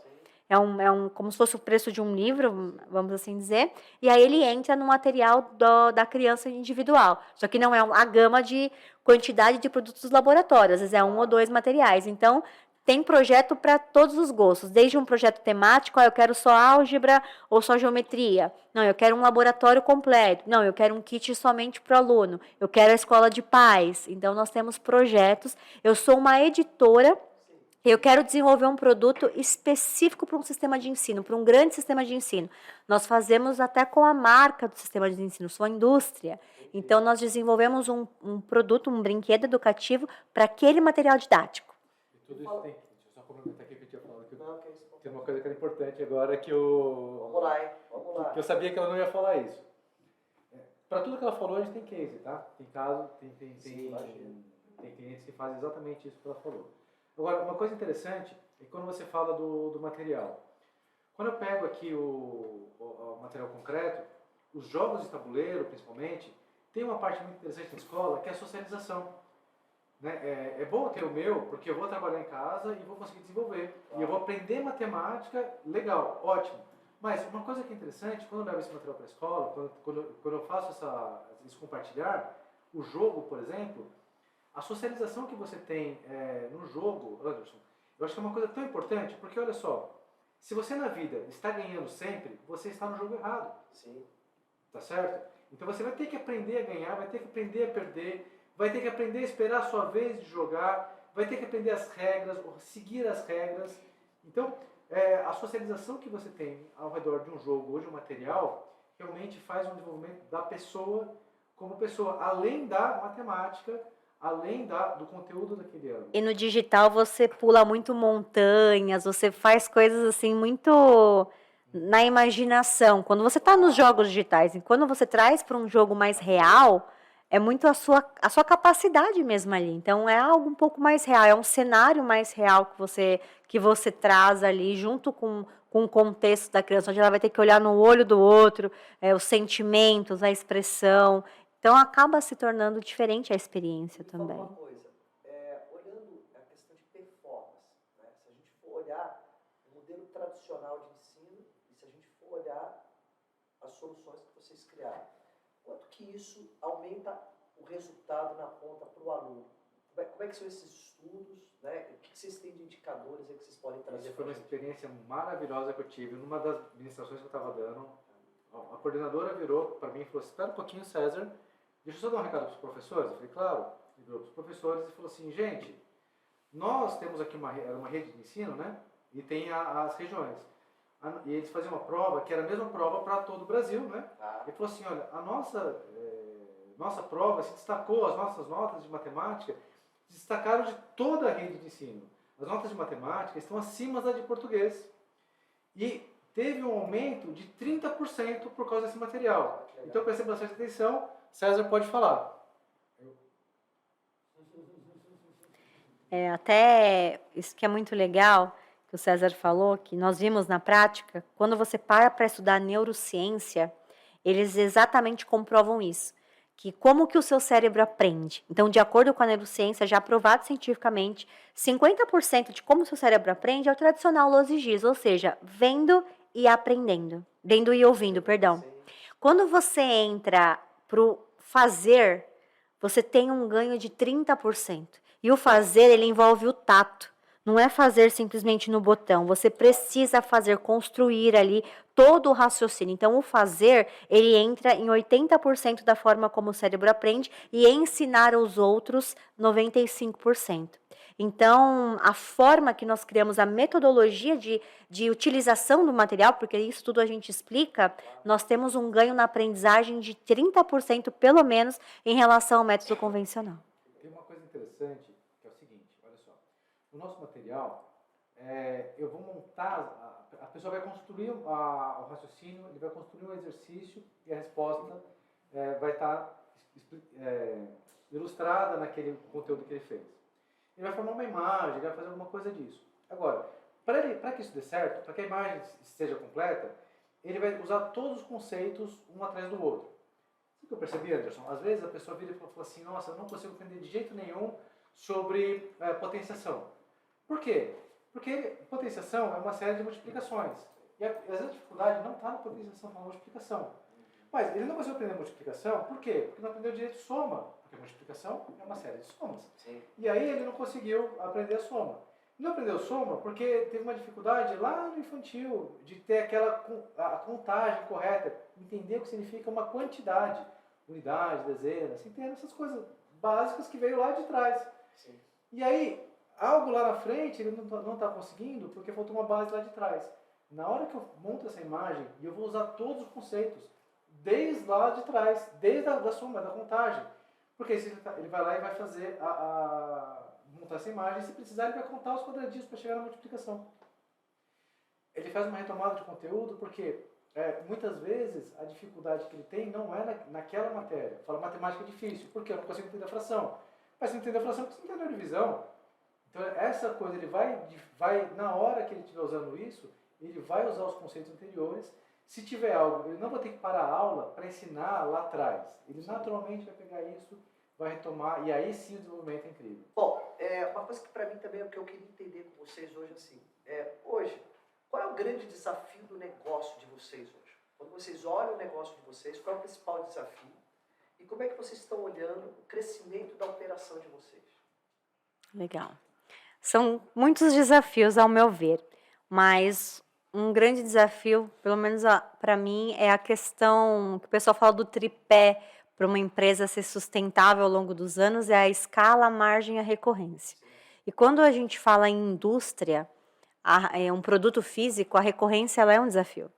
como se fosse o preço de um livro, vamos assim dizer, e aí ele entra no material da criança individual. Só que não é a gama de quantidade de produtos dos laboratórios, às vezes é 1 ou 2 materiais. Então, tem projeto para todos os gostos, desde um projeto temático, eu quero só álgebra ou só geometria. Não, eu quero um laboratório completo. Não, eu quero um kit somente para o aluno. Eu quero a escola de pais. Então, nós temos projetos. Eu sou uma editora. Eu quero desenvolver um produto específico para um sistema de ensino, para um grande sistema de ensino. Nós fazemos até com a marca do sistema de ensino, sua indústria. Então, nós desenvolvemos um produto, um brinquedo educativo para aquele material didático. E tudo isso tem... Deixa eu só complementar aqui o que eu tinha falado. Tem uma coisa que era importante agora que eu... Vamos lá, hein? Vamos lá. Que eu sabia que ela não ia falar isso. Para tudo que ela falou, a gente tem case, tá? Tem caso, tem clientes que fazem exatamente isso que ela falou. Agora, uma coisa interessante é quando você fala do material. Quando eu pego aqui o material concreto, os jogos de tabuleiro, principalmente, tem uma parte muito interessante na escola que é a socialização. Né? É bom ter o meu, porque eu vou trabalhar em casa e vou conseguir desenvolver. E eu vou aprender matemática, legal, ótimo. Mas uma coisa que é interessante, quando eu levo esse material para a escola, quando eu faço esse compartilhar, o jogo, por exemplo, a socialização que você tem no jogo, Anderson, eu acho que é uma coisa tão importante, porque olha só, se você na vida está ganhando sempre, você está no jogo errado. Sim. Tá certo? Então você vai ter que aprender a ganhar, vai ter que aprender a perder, vai ter que aprender a esperar a sua vez de jogar, vai ter que aprender as regras, ou seguir as regras. Então, a socialização que você tem ao redor de um jogo ou de um material realmente faz um desenvolvimento da pessoa como pessoa, além da matemática, além do conteúdo daquele ano. E no digital você pula muito montanhas, você faz coisas assim muito na imaginação. Quando você está nos jogos digitais e quando você traz para um jogo mais real, é muito a sua capacidade mesmo ali. Então é algo um pouco mais real, é um cenário mais real que você traz ali junto com o contexto da criança, onde ela vai ter que olhar no olho do outro, os sentimentos, a expressão. Então acaba se tornando diferente a experiência também. Uma coisa, olhando a questão de performance, né? Se a gente for olhar o modelo tradicional de ensino e se a gente for olhar as soluções que vocês criaram, quanto que isso aumenta o resultado na ponta para o aluno? Como é que são esses estudos? Né? O que vocês têm de indicadores aí que vocês podem trazer? Essa foi uma experiência maravilhosa que eu tive. Numa das ministrações que eu estava dando, a coordenadora virou para mim e falou: espera um pouquinho, César, deixa eu só dar um recado para os professores. Eu falei: claro. Ele virou para os professores e falou assim: gente, nós temos aqui uma rede de ensino, né? E tem as regiões. E eles faziam uma prova que era a mesma prova para todo o Brasil, né? Ele falou assim: olha, a nossa prova se destacou, as nossas notas de matemática se destacaram de toda a rede de ensino. As notas de matemática estão acima das de português. E teve um aumento de 30% por causa desse material. Então, preste bastante atenção. César pode falar. Até isso que é muito legal, que o César falou, que nós vimos na prática, quando você para estudar neurociência, eles exatamente comprovam isso. Que como que o seu cérebro aprende. Então, de acordo com a neurociência, já provado cientificamente, 50% de como o seu cérebro aprende é o tradicional Los ou seja, vendo e aprendendo. Vendo e ouvindo, perdão. Quando você entra para o fazer, você tem um ganho de 30%. E o fazer, ele envolve o tato. Não é fazer simplesmente no botão. Você precisa fazer, construir ali todo o raciocínio. Então, o fazer, ele entra em 80% da forma como o cérebro aprende e ensinar aos outros 95%. Então, a forma que nós criamos, a metodologia de utilização do material, porque isso tudo a gente explica, nós temos um ganho na aprendizagem de 30% pelo menos em relação ao método convencional. Tem uma coisa interessante, que é o seguinte, olha só. No nosso material, eu vou montar, a pessoa vai construir o raciocínio, ele vai construir um exercício e a resposta vai estar ilustrada naquele conteúdo que ele fez. Ele vai formar uma imagem, ele vai fazer alguma coisa disso. Agora, para que isso dê certo, para que a imagem seja completa, ele vai usar todos os conceitos um atrás do outro. O que eu percebi, Anderson? Às vezes a pessoa vira e fala assim: nossa, eu não consigo entender de jeito nenhum sobre potenciação. Por quê? Porque potenciação é uma série de multiplicações. E às vezes a dificuldade não está na potenciação, está na multiplicação. Mas ele não conseguiu aprender multiplicação, por quê? Porque não aprendeu direito soma. Porque multiplicação é uma série de somas. Sim. E aí ele não conseguiu aprender a soma. Não aprendeu soma porque teve uma dificuldade lá no infantil de ter a contagem correta, entender o que significa uma quantidade, unidade, dezena, centena, essas coisas básicas que veio lá de trás. Sim. E aí, algo lá na frente ele não está conseguindo porque faltou uma base lá de trás. Na hora que eu monto essa imagem, eu vou usar todos os conceitos, desde lá de trás, desde a soma, da contagem. Porque ele vai lá e vai fazer montar essa imagem, se precisar ele vai contar os quadradinhos para chegar na multiplicação. Ele faz uma retomada de conteúdo porque muitas vezes a dificuldade que ele tem não é naquela matéria. Fala, matemática é difícil, porque eu não consigo entender a fração. Mas se não entender a fração, você não entende a divisão. Então essa coisa, ele vai, na hora que ele estiver usando isso, ele vai usar os conceitos anteriores. Se tiver algo, ele não vai ter que parar a aula para ensinar lá atrás. Ele naturalmente vai pegar isso, vai retomar, e aí sim o desenvolvimento é incrível. Bom, uma coisa que para mim também é o que eu queria entender com vocês hoje, assim, hoje, qual é o grande desafio do negócio de vocês hoje? Quando vocês olham o negócio de vocês, qual é o principal desafio? E como é que vocês estão olhando o crescimento da operação de vocês? Legal. São muitos desafios, ao meu ver, mas um grande desafio, pelo menos para mim, é a questão que o pessoal fala do tripé para uma empresa ser sustentável ao longo dos anos, é a escala, a margem e a recorrência. E quando a gente fala em indústria, um produto físico, a recorrência ela é um desafio.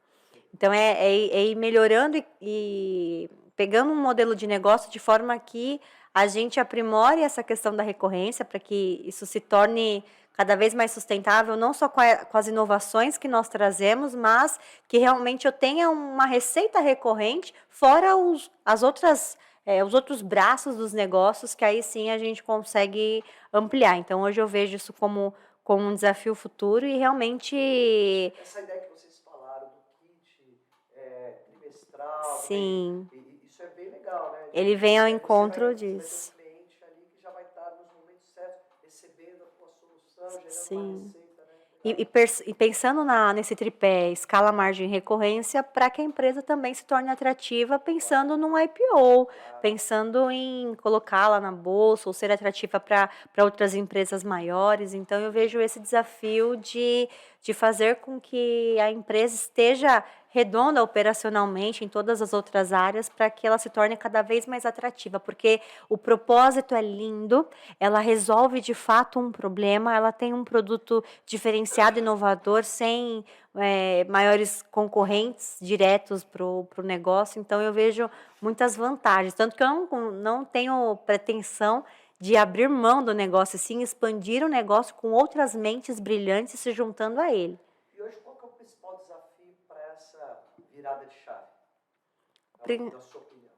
Então, é ir melhorando e pegando um modelo de negócio de forma que a gente aprimore essa questão da recorrência para que isso se torne cada vez mais sustentável, não só com as inovações que nós trazemos, mas que realmente eu tenha uma receita recorrente, fora os outros braços dos negócios, que aí sim a gente consegue ampliar. Então, hoje eu vejo isso como um desafio futuro e realmente... Essa ideia que vocês falaram do kit trimestral, Sim. isso é bem legal, né? Ele vem ao encontro Você vai disso. ter um cliente ali que já vai estar nos momentos certos, recebendo a tua solução, gerando Sim. uma receita, né? E pensando nesse tripé escala, margem e recorrência, para que a empresa também se torne atrativa, pensando num IPO, pensando em colocá-la na bolsa ou ser atrativa para outras empresas maiores. Então, eu vejo esse desafio de fazer com que a empresa esteja redonda operacionalmente em todas as outras áreas para que ela se torne cada vez mais atrativa, porque o propósito é lindo, ela resolve de fato um problema, ela tem um produto diferenciado, inovador, sem maiores concorrentes diretos para o negócio, então eu vejo muitas vantagens, tanto que eu não tenho pretensão de abrir mão do negócio, sim expandir o negócio com outras mentes brilhantes se juntando a ele. E hoje, qual que é o principal desafio para essa virada de chave, na sua opinião?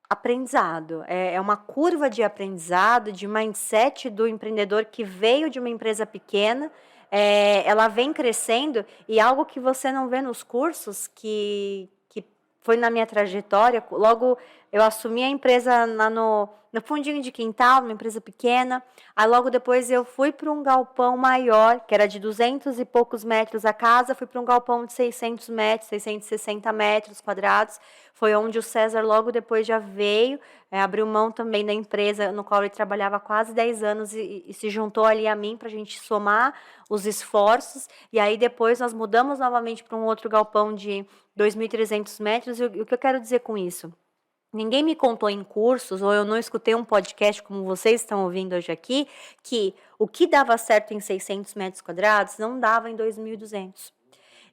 Aprendizado. É uma curva de aprendizado, de mindset do empreendedor que veio de uma empresa pequena, ela vem crescendo, e algo que você não vê nos cursos, que foi na minha trajetória, logo eu assumi a empresa no fundinho de quintal, uma empresa pequena, aí logo depois eu fui para um galpão maior, que era de 200 e poucos metros a casa, fui para um galpão de 600 metros, 660 metros quadrados, foi onde o César logo depois já veio, abriu mão também da empresa no qual ele trabalhava há quase 10 anos e se juntou ali a mim para a gente somar os esforços, e aí depois nós mudamos novamente para um outro galpão de 2.300 metros, e o que eu quero dizer com isso? Ninguém me contou em cursos, ou eu não escutei um podcast como vocês estão ouvindo hoje aqui, que o que dava certo em 600 metros quadrados não dava em 2.200.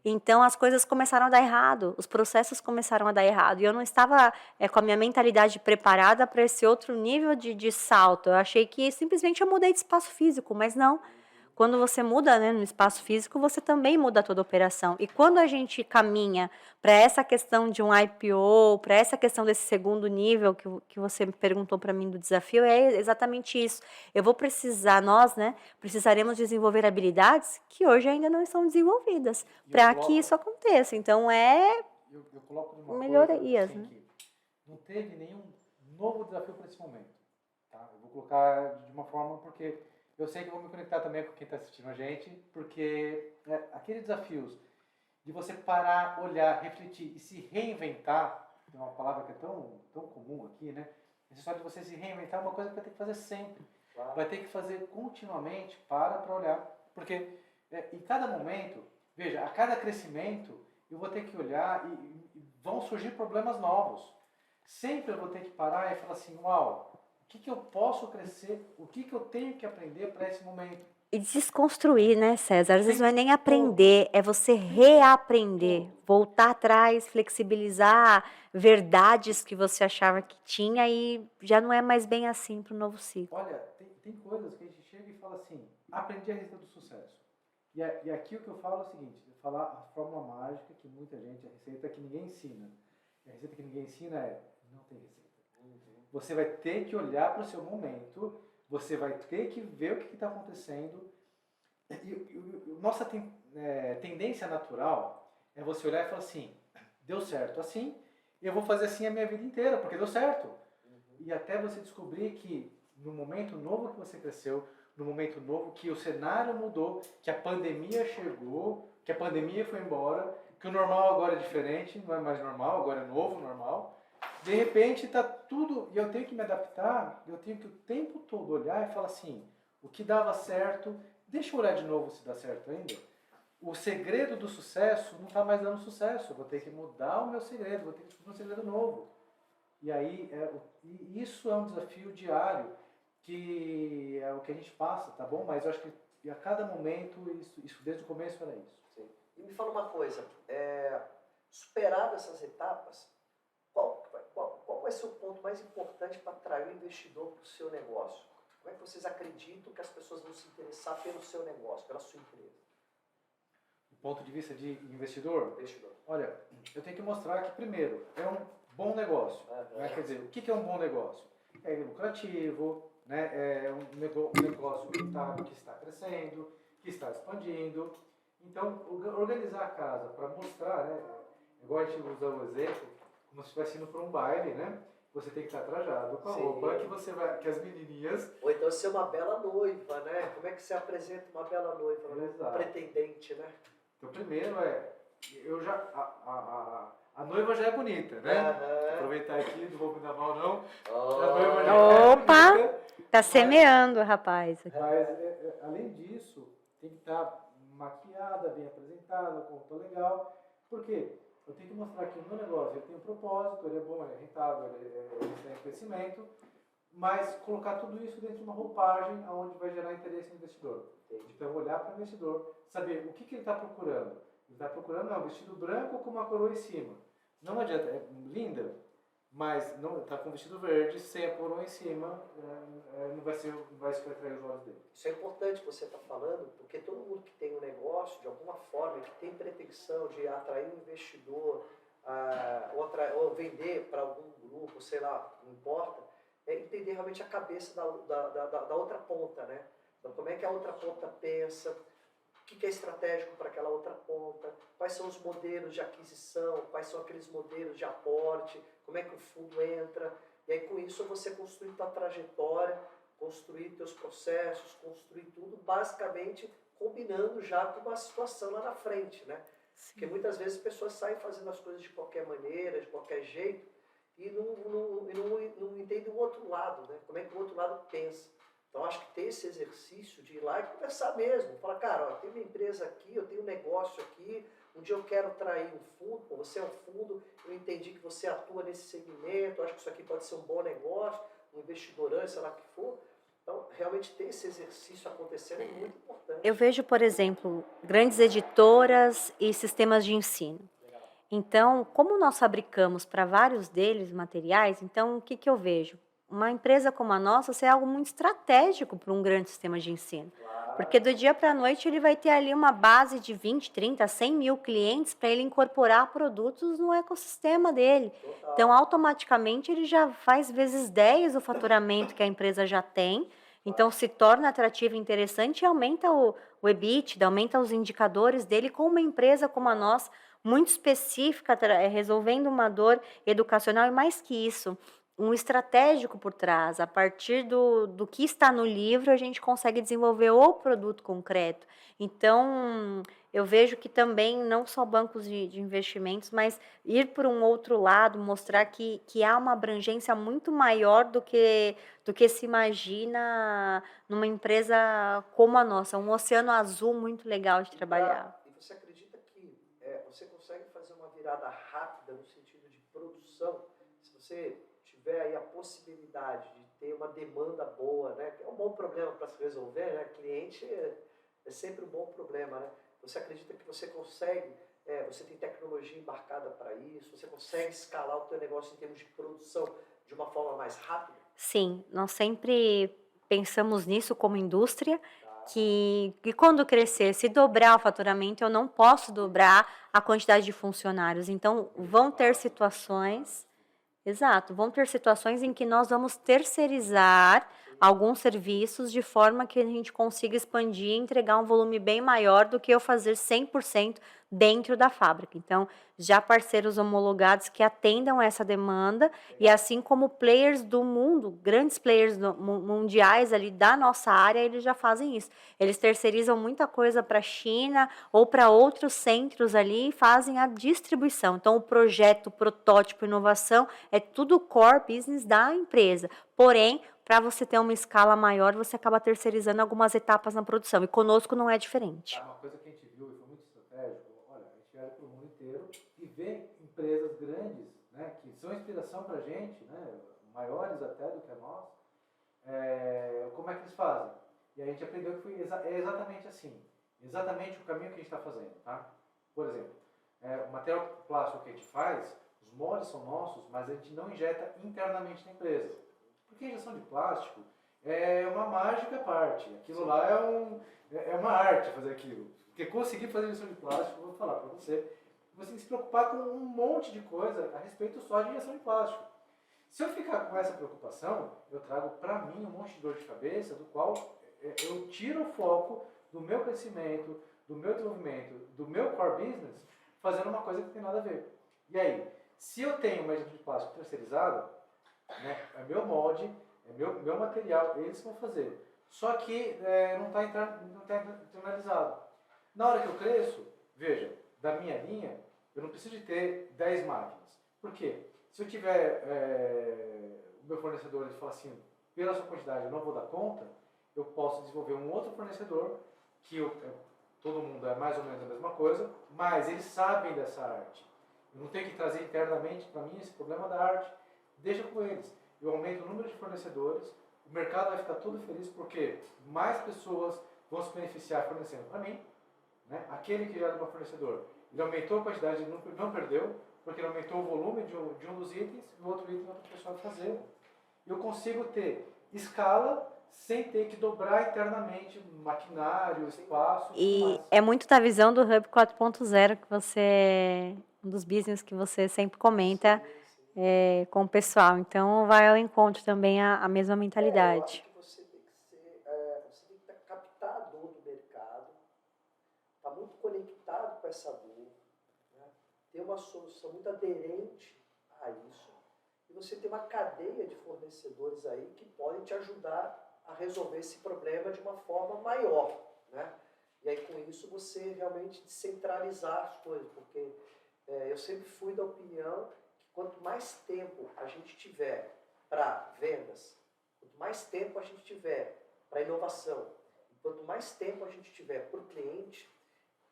Então, as coisas começaram a dar errado, os processos começaram a dar errado. E eu não estava com a minha mentalidade preparada para esse outro nível de salto. Eu achei que simplesmente eu mudei de espaço físico, mas não. Quando você muda, né, no espaço físico, você também muda toda a operação. E quando a gente caminha para essa questão de um IPO, para essa questão desse segundo nível que você perguntou para mim do desafio, é exatamente isso. Eu vou precisar, nós, né, precisaremos desenvolver habilidades que hoje ainda não estão desenvolvidas para que isso aconteça. Então, eu coloco uma melhorias, coisa assim, né? que não teve nenhum novo desafio para esse momento. Tá? Eu vou colocar de uma forma porque eu sei que eu vou me conectar também com quem está assistindo a gente, porque aqueles desafios de você parar, olhar, refletir e se reinventar, é uma palavra que é tão comum aqui, né? Essa história de você se reinventar é uma coisa que vai ter que fazer sempre. Claro. Vai ter que fazer continuamente, para olhar. Porque em cada momento, veja, a cada crescimento, eu vou ter que olhar e vão surgir problemas novos. Sempre eu vou ter que parar e falar assim, uau, o que eu posso crescer, o que eu tenho que aprender para esse momento. E desconstruir, né, César? Às vezes não é nem aprender, é você reaprender, voltar atrás, flexibilizar verdades que você achava que tinha e já não é mais bem assim para o novo ciclo. Olha, tem coisas que a gente chega e fala assim, aprendi a receita do sucesso. E aqui o que eu falo é o seguinte, eu falar a fórmula mágica que muita gente, a receita que ninguém ensina. E a receita que ninguém ensina não tem receita. Você vai ter que olhar para o seu momento, você vai ter que ver o que está acontecendo. E nossa tendência natural é você olhar e falar assim, deu certo assim, eu vou fazer assim a minha vida inteira, porque deu certo. E até você descobrir que no momento novo que você cresceu, no momento novo que o cenário mudou, que a pandemia chegou, que a pandemia foi embora, que o normal agora é diferente, não é mais normal, agora é novo normal. De repente está tudo, e eu tenho que me adaptar, eu tenho que o tempo todo olhar e falar assim, o que dava certo, deixa eu olhar de novo se dá certo ainda. O segredo do sucesso não está mais dando sucesso, eu vou ter que mudar o meu segredo, vou ter que descobrir um segredo novo. E aí, isso é um desafio diário, que é o que a gente passa, tá bom? Mas eu acho que E a cada momento, isso desde o começo era isso. Sim. E me fala uma coisa, superado essas etapas, qual vai ser o ponto mais importante para atrair o investidor para o seu negócio? Como é que vocês acreditam que as pessoas vão se interessar pelo seu negócio, pela sua empresa? Do ponto de vista de investidor, olha, eu tenho que mostrar que, primeiro, é um bom negócio. Né? Quer dizer, o que é um bom negócio? É lucrativo, né? É um negócio que está crescendo, que está expandindo. Então, organizar a casa para mostrar, né? Igual a gente usa o exemplo, como se estivesse indo para um baile, né? Você tem que estar trajado com a roupa que as menininhas... Ou então ser uma bela noiva, né? Como é que você apresenta uma bela noiva, né? Um pretendente, né? Então, primeiro a noiva já é bonita, né? Vou aproveitar aqui, não vou me dar mal não. A noiva já é bonita. Tá semeando, rapaz. Mas, além disso, tem que estar maquiada, bem apresentada, com roupa legal. Por quê? Eu tenho que mostrar que o meu negócio ele tem um propósito, ele é bom, ele é rentável, ele tem crescimento, mas colocar tudo isso dentro de uma roupagem onde vai gerar interesse no investidor. Então, olhar para o investidor, saber o que ele está procurando. Ele está procurando um vestido branco com uma coroa em cima. Não adianta, é linda, mas não está com vestido verde, sem a coroa em cima, não vai atrair os olhos dele. Isso é importante que você está falando, porque todo mundo que tem um negócio, de alguma forma, que tem pretensão de atrair um investidor, ou vender para algum grupo, sei lá, não importa, é entender realmente a cabeça da outra ponta, né? Então, como é que a outra ponta pensa, o que é estratégico para aquela outra ponta, quais são os modelos de aquisição, quais são aqueles modelos de aporte, como é que o fundo entra, e aí com isso você construir tua trajetória, construir teus processos, construir tudo, basicamente combinando já com uma situação lá na frente, né? Sim. Porque muitas vezes as pessoas saem fazendo as coisas de qualquer maneira, de qualquer jeito, e não entendem o outro lado, né? Como é que o outro lado pensa. Então, acho que ter esse exercício de ir lá e conversar mesmo. Falar, cara, ó, tem uma empresa aqui, eu tenho um negócio aqui, um dia eu quero trair um fundo, pô, você é um fundo, eu entendi que você atua nesse segmento, acho que isso aqui pode ser um bom negócio, um investidor, sei lá o que for. Então, realmente ter esse exercício acontecendo é muito importante. Eu vejo, por exemplo, grandes editoras e sistemas de ensino. Então, como nós fabricamos para vários deles materiais, então o que eu vejo? Uma empresa como a nossa ser algo muito estratégico para um grande sistema de ensino. Porque do dia para a noite ele vai ter ali uma base de 20, 30, 100 mil clientes para ele incorporar produtos no ecossistema dele. Então, automaticamente, ele já faz vezes 10 o faturamento que a empresa já tem. Então, se torna atrativo e interessante e aumenta o EBITDA, aumenta os indicadores dele com uma empresa como a nossa, muito específica, resolvendo uma dor educacional e mais que isso, um estratégico por trás. A partir do que está no livro, a gente consegue desenvolver o produto concreto. Então, eu vejo que também, não só bancos de investimentos, mas ir por um outro lado, mostrar que há uma abrangência muito maior do que se imagina numa empresa como a nossa. Um oceano azul muito legal de trabalhar. E você acredita que você consegue fazer uma virada rápida no sentido de produção? Se você tiver aí a possibilidade de ter uma demanda boa, né? Que é um bom problema para se resolver, né? Cliente é sempre um bom problema, né? Você acredita que você consegue, você tem tecnologia embarcada para isso, você consegue escalar o teu negócio em termos de produção de uma forma mais rápida? Sim, nós sempre pensamos nisso como indústria, que quando crescer, se dobrar o faturamento, eu não posso dobrar a quantidade de funcionários. Então, vão ter situações... Exato, vão ter situações em que nós vamos terceirizar alguns serviços de forma que a gente consiga expandir e entregar um volume bem maior do que eu fazer 100% dentro da fábrica. Então, já parceiros homologados que atendam essa demanda e assim como players do mundo, grandes players mundiais ali da nossa área, eles já fazem isso. Eles terceirizam muita coisa para a China ou para outros centros ali e fazem a distribuição. Então, o projeto, o protótipo, inovação é tudo core business da empresa. Porém, para você ter uma escala maior, você acaba terceirizando algumas etapas na produção. E conosco não é diferente. Uma coisa que a gente viu e foi muito estratégico, olha, a gente olha para o mundo inteiro e vê empresas grandes, né, que são inspiração para a gente, né, maiores até do que a nossa, como é que eles fazem? E a gente aprendeu que é exatamente assim. Exatamente o caminho que a gente está fazendo, tá? Por exemplo, o material plástico que a gente faz, os moldes são nossos, mas a gente não injeta internamente na empresa. Porque a injeção de plástico é uma mágica à parte. Aquilo lá é uma arte fazer aquilo. Porque conseguir fazer injeção de plástico, vou falar para você tem que se preocupar com um monte de coisa a respeito só de injeção de plástico. Se eu ficar com essa preocupação, eu trago para mim um monte de dor de cabeça, do qual eu tiro o foco do meu crescimento, do meu desenvolvimento, do meu core business, fazendo uma coisa que não tem nada a ver. E aí, se eu tenho uma injeção de plástico terceirizada, né, é meu molde, é meu material, eles vão fazer. Só que não está internalizado. Na hora que eu cresço, veja, da minha linha, eu não preciso de ter 10 máquinas. Por quê? Se eu tiver o meu fornecedor ele fala assim, pela sua quantidade eu não vou dar conta, eu posso desenvolver um outro fornecedor, que todo mundo é mais ou menos a mesma coisa, mas eles sabem dessa arte. Eu não tenho que trazer internamente para mim esse problema da arte. Deixa com eles. Eu aumento o número de fornecedores, o mercado vai ficar todo feliz porque mais pessoas vão se beneficiar fornecendo para mim. Né? Aquele que já era meu fornecedor, ele aumentou a quantidade, ele não perdeu, porque ele aumentou o volume de um dos itens e o outro item outra pessoa vai fazer. Eu consigo ter escala sem ter que dobrar internamente maquinário, espaço e tudo E mais. é muito da visão do Hub 4.0 que você, um dos business que você sempre comenta com o pessoal. Então, vai ao encontro também a mesma Eu acho mentalidade. que você tem que captar a dor do mercado, está muito conectado com essa dor, né? Ter uma solução muito aderente a isso, e você tem uma cadeia de fornecedores aí que podem te ajudar a resolver esse problema de uma forma maior, né? E aí com isso você realmente descentralizar as coisas, porque eu sempre fui da opinião que quanto mais tempo a gente tiver para vendas, quanto mais tempo a gente tiver para inovação, e quanto mais tempo a gente tiver por cliente,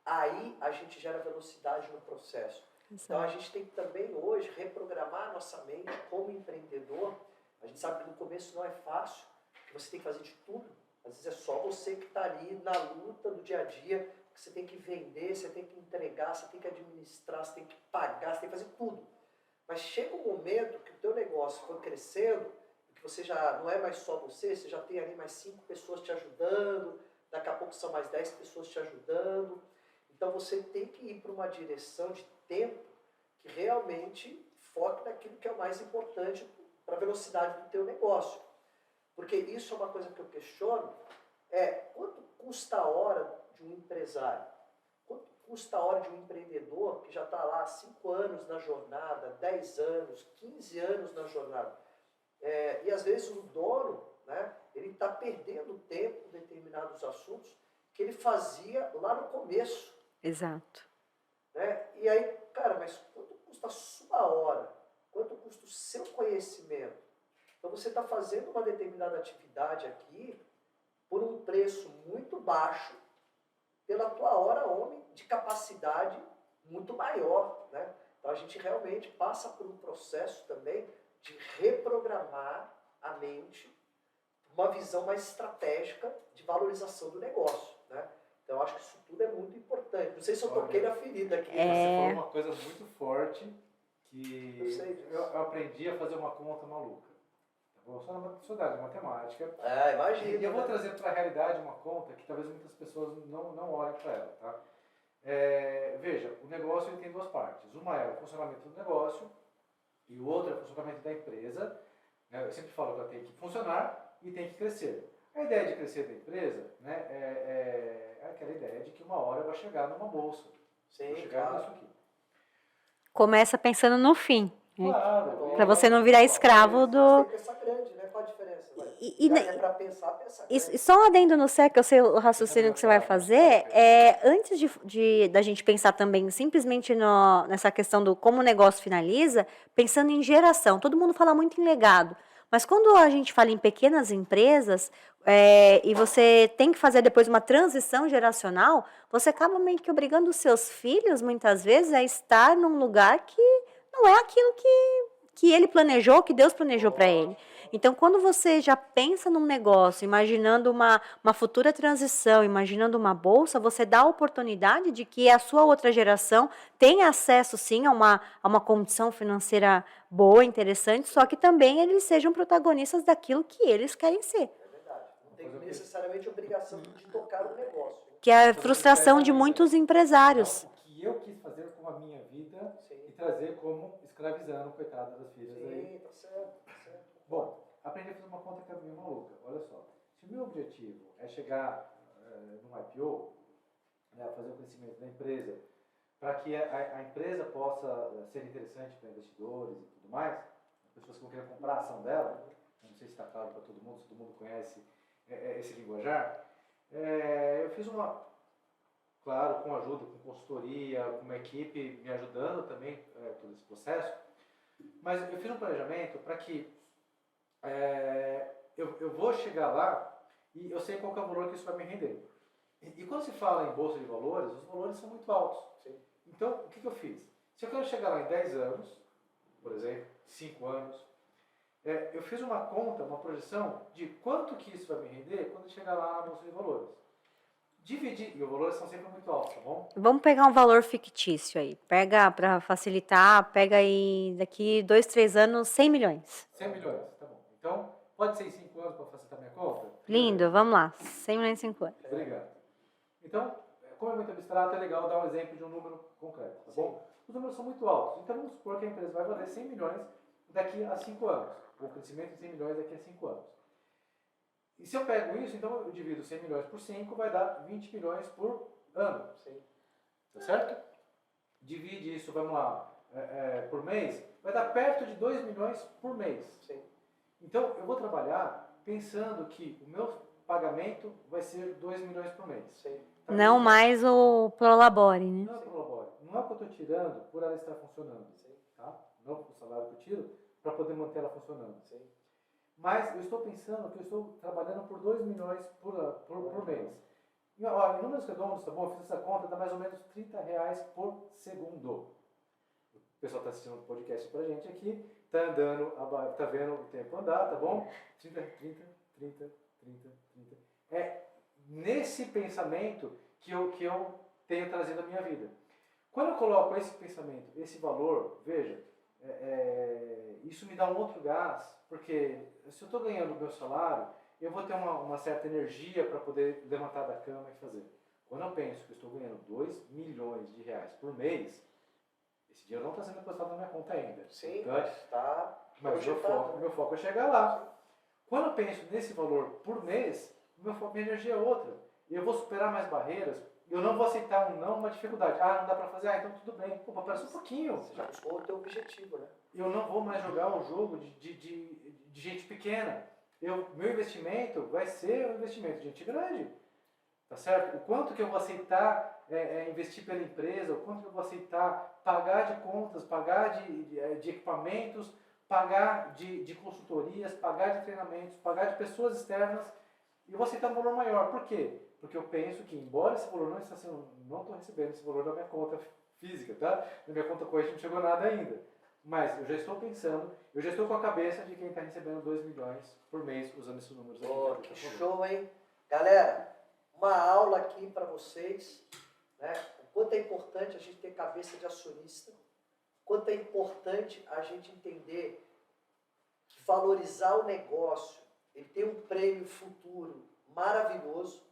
aí a gente gera velocidade no processo. Então a gente tem que também hoje reprogramar a nossa mente como empreendedor. A gente sabe que no começo não é fácil, que você tem que fazer de tudo. Às vezes é só você que está ali na luta do dia a dia, que você tem que vender, você tem que entregar, você tem que administrar, você tem que pagar, você tem que fazer tudo. Mas chega um momento que o teu negócio foi crescendo, que você já não é mais só você já tem ali mais 5 pessoas te ajudando, daqui a pouco são mais 10 pessoas te ajudando. Então você tem que ir para uma direção de tempo que realmente foque naquilo que é o mais importante para a velocidade do teu negócio. Porque isso é uma coisa que eu questiono, quanto custa a hora de um empresário? Quanto custa a hora de um empreendedor que já está lá há 5 anos na jornada, 10 anos, 15 anos na jornada? E às vezes o dono, né, ele está perdendo tempo em determinados assuntos que ele fazia lá no começo. Exato. Né? E aí, cara, mas quanto custa a sua hora? Quanto custa o seu conhecimento? Então você está fazendo uma determinada atividade aqui por um preço muito baixo, pela tua hora, homem, de capacidade muito maior. Né? Então a gente realmente passa por um processo também de reprogramar a mente, uma visão mais estratégica de valorização do negócio. Né? Então eu acho que isso tudo é muito importante. Não sei se eu toquei na ferida aqui. Você falou uma coisa muito forte que Eu sei disso. eu aprendi a fazer uma conta maluca. Eu sou na sociedade de matemática. Imagina. E eu vou trazer para a realidade uma conta que talvez muitas pessoas não olhem para ela. Tá? Veja, o negócio ele tem 2 partes. Uma é o funcionamento do negócio e o outro é o funcionamento da empresa. Né? Eu sempre falo que ela tem que funcionar e tem que crescer. A ideia de crescer da empresa, né, é aquela ideia de que uma hora vai chegar numa bolsa. Sim, vai chegar claro. nisso aqui. Começa pensando no fim. Claro. Para você não virar escravo do... Mas tem que pensar grande, né? Qual a diferença? Já que é para pensar, pensa grande. E só um adendo no SEC, eu sei o raciocínio que você vai fazer, antes da gente pensar também simplesmente nessa questão do como o negócio finaliza, pensando em geração. Todo mundo fala muito em legado, mas quando a gente fala em pequenas empresas, e você tem que fazer depois uma transição geracional, você acaba meio que obrigando os seus filhos, muitas vezes, a estar num lugar que não é aquilo que ele planejou, que Deus planejou para ele. Então, quando você já pensa num negócio, imaginando uma futura transição, imaginando uma bolsa, você dá a oportunidade de que a sua outra geração tenha acesso, sim, a uma condição financeira boa, interessante, só que também eles sejam protagonistas daquilo que eles querem ser. É verdade. Não tem necessariamente obrigação de tocar o negócio. Que é a frustração de muitos empresários. O que eu quis fazer com a minha vida Sim. e trazer como escravizando, coitada das filhas aí. Sim, tá certo, tá certo. Bom, aprendi a fazer uma conta que é meio maluca. Olha só, se o meu objetivo é chegar num IPO, né, fazer o crescimento da empresa, para que a empresa possa ser interessante para investidores e tudo mais, as pessoas que vão querer comprar a ação dela, não sei se está claro para todo mundo, se todo mundo conhece esse linguajar, eu fiz claro, com ajuda, com consultoria, com uma equipe me ajudando também todo esse processo, mas eu fiz um planejamento para que eu vou chegar lá e eu sei qual que é o valor que isso vai me render. E quando se fala em bolsa de valores, os valores são muito altos. Sim. Então, o que eu fiz? Se eu quero chegar lá em 10 anos, por exemplo, 5 anos, eu fiz uma conta, uma projeção de quanto que isso vai me render quando eu chegar lá na bolsa de valores. Dividir, e os valores são sempre muito altos, tá bom? Vamos pegar um valor fictício aí. Pega, para facilitar, pega aí daqui 2, 3 anos, 100 milhões. 100 milhões, tá bom. Então, pode ser em 5 anos para facilitar minha conta? Lindo, vamos lá. 100 milhões em 5 anos. Obrigado. Então, como é muito abstrato, é legal dar um exemplo de um número concreto, tá bom? Os números são muito altos, então vamos supor que a empresa vai valer 100 milhões daqui a 5 anos. O crescimento de 100 milhões daqui a 5 anos. E se eu pego isso, então eu divido 100 milhões por 5, vai dar 20 milhões por ano. Sim. Tá certo? Divide isso, vamos lá, por mês, vai dar perto de 2 milhões por mês. Sim. Então, eu vou trabalhar pensando que o meu pagamento vai ser 2 milhões por mês. Sim. Tá? Não mais o Prolabore, né? Não é prolabore. Não é o que eu estou tirando por ela estar funcionando. Sim. Tá? Não o salário que eu tiro para poder manter ela funcionando. Sim. Mas eu estou pensando que eu estou trabalhando por 2 milhões por mês. E, ó, em números redondos, tá bom? Eu fiz essa conta, dá mais ou menos R$30 por segundo. O pessoal está assistindo o podcast pra gente aqui, tá andando, tá vendo o tempo andar, tá bom? 30. É nesse pensamento que eu tenho trazido a minha vida. Quando eu coloco esse pensamento, esse valor, veja, isso me dá um outro gás, porque se eu estou ganhando o meu salário, eu vou ter uma certa energia para poder levantar da cama e fazer. Quando eu penso que eu estou ganhando 2 milhões de reais por mês, esse dinheiro não está sendo depositado na minha conta ainda. Sim, Então, mas está mas projetado. meu foco é chegar lá. Quando eu penso nesse valor por mês, minha energia é outra. Eu vou superar mais barreiras. Eu não vou aceitar uma dificuldade. Não dá pra fazer? Então tudo bem. Pô, parece um pouquinho. Você já buscou o teu objetivo, né? Eu não vou mais jogar o jogo de gente pequena. Meu investimento vai ser um investimento de gente grande. Tá certo? O quanto que eu vou aceitar investir pela empresa, o quanto que eu vou aceitar pagar de contas, pagar de equipamentos, pagar de consultorias, pagar de treinamentos, pagar de pessoas externas, e eu vou aceitar um valor maior. Por quê? Porque eu penso que, embora esse valor não estou recebendo esse valor da minha conta física, tá? Na minha conta corrente não chegou nada ainda. Mas eu já estou pensando, eu já estou com a cabeça de quem está recebendo 2 milhões por mês usando esses números aqui. Oh, que show, hein? Galera, uma aula aqui para vocês, né? O quanto é importante a gente ter cabeça de acionista, o quanto é importante a gente entender que valorizar o negócio, ele tem um prêmio futuro maravilhoso.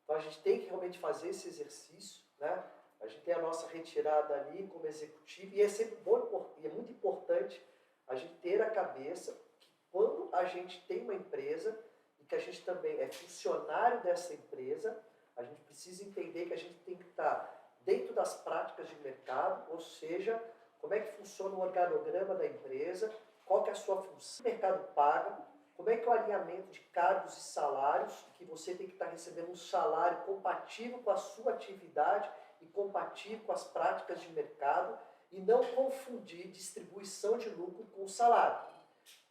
Então a gente tem que realmente fazer esse exercício, né? A gente tem a nossa retirada ali como executivo e é sempre bom e é muito importante a gente ter a cabeça que quando a gente tem uma empresa e que a gente também é funcionário dessa empresa, a gente precisa entender que a gente tem que estar dentro das práticas de mercado, ou seja, como é que funciona o organograma da empresa, qual que é a sua função, o mercado paga, como é que é o alinhamento de cargos e salários, que você tem que estar recebendo um salário compatível com a sua atividade e compatível com as práticas de mercado e não confundir distribuição de lucro com salário.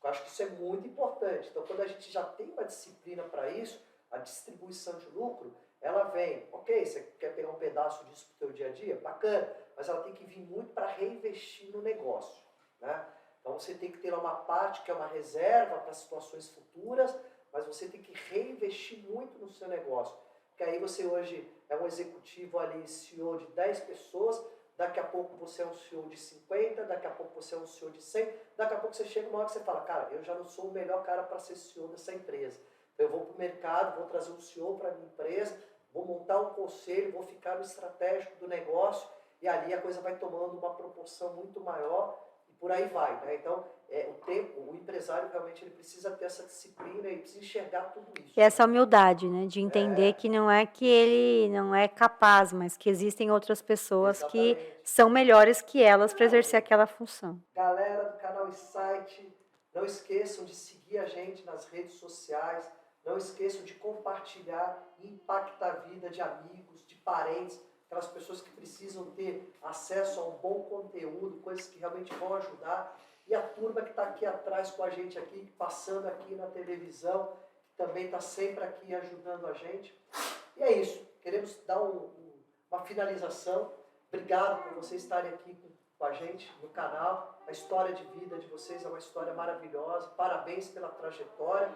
Eu acho que isso é muito importante. Então, quando a gente já tem uma disciplina para isso, a distribuição de lucro, ela vem, ok, você quer pegar um pedaço disso para o teu dia a dia? Bacana, mas ela tem que vir muito para reinvestir no negócio, né? Então você tem que ter uma parte que é uma reserva para situações futuras, mas você tem que reinvestir muito no seu negócio. Porque aí você hoje é um executivo ali, CEO de 10 pessoas, daqui a pouco você é um CEO de 50, daqui a pouco você é um CEO de 100, daqui a pouco você chega uma hora que você fala, cara, eu já não sou o melhor cara para ser CEO dessa empresa. Então eu vou para o mercado, vou trazer um CEO para a minha empresa, vou montar um conselho, vou ficar no estratégico do negócio, e ali a coisa vai tomando uma proporção muito maior, e por aí vai, né? Então, o empresário realmente ele precisa ter essa disciplina e precisa enxergar tudo isso. E essa humildade, né, de entender que não é que ele não é capaz, mas que existem outras pessoas que Exatamente. são melhores que elas para exercer aquela função. Galera do canal Insight, não esqueçam de seguir a gente nas redes sociais, não esqueçam de compartilhar e impactar a vida de amigos, de parentes, aquelas pessoas que precisam ter acesso a um bom conteúdo, coisas que realmente vão ajudar. E a turma que está aqui atrás com a gente aqui, passando aqui na televisão, que também está sempre aqui ajudando a gente. E é isso, queremos dar uma finalização. Obrigado por vocês estarem aqui com a gente no canal. A história de vida de vocês é uma história maravilhosa. Parabéns pela trajetória.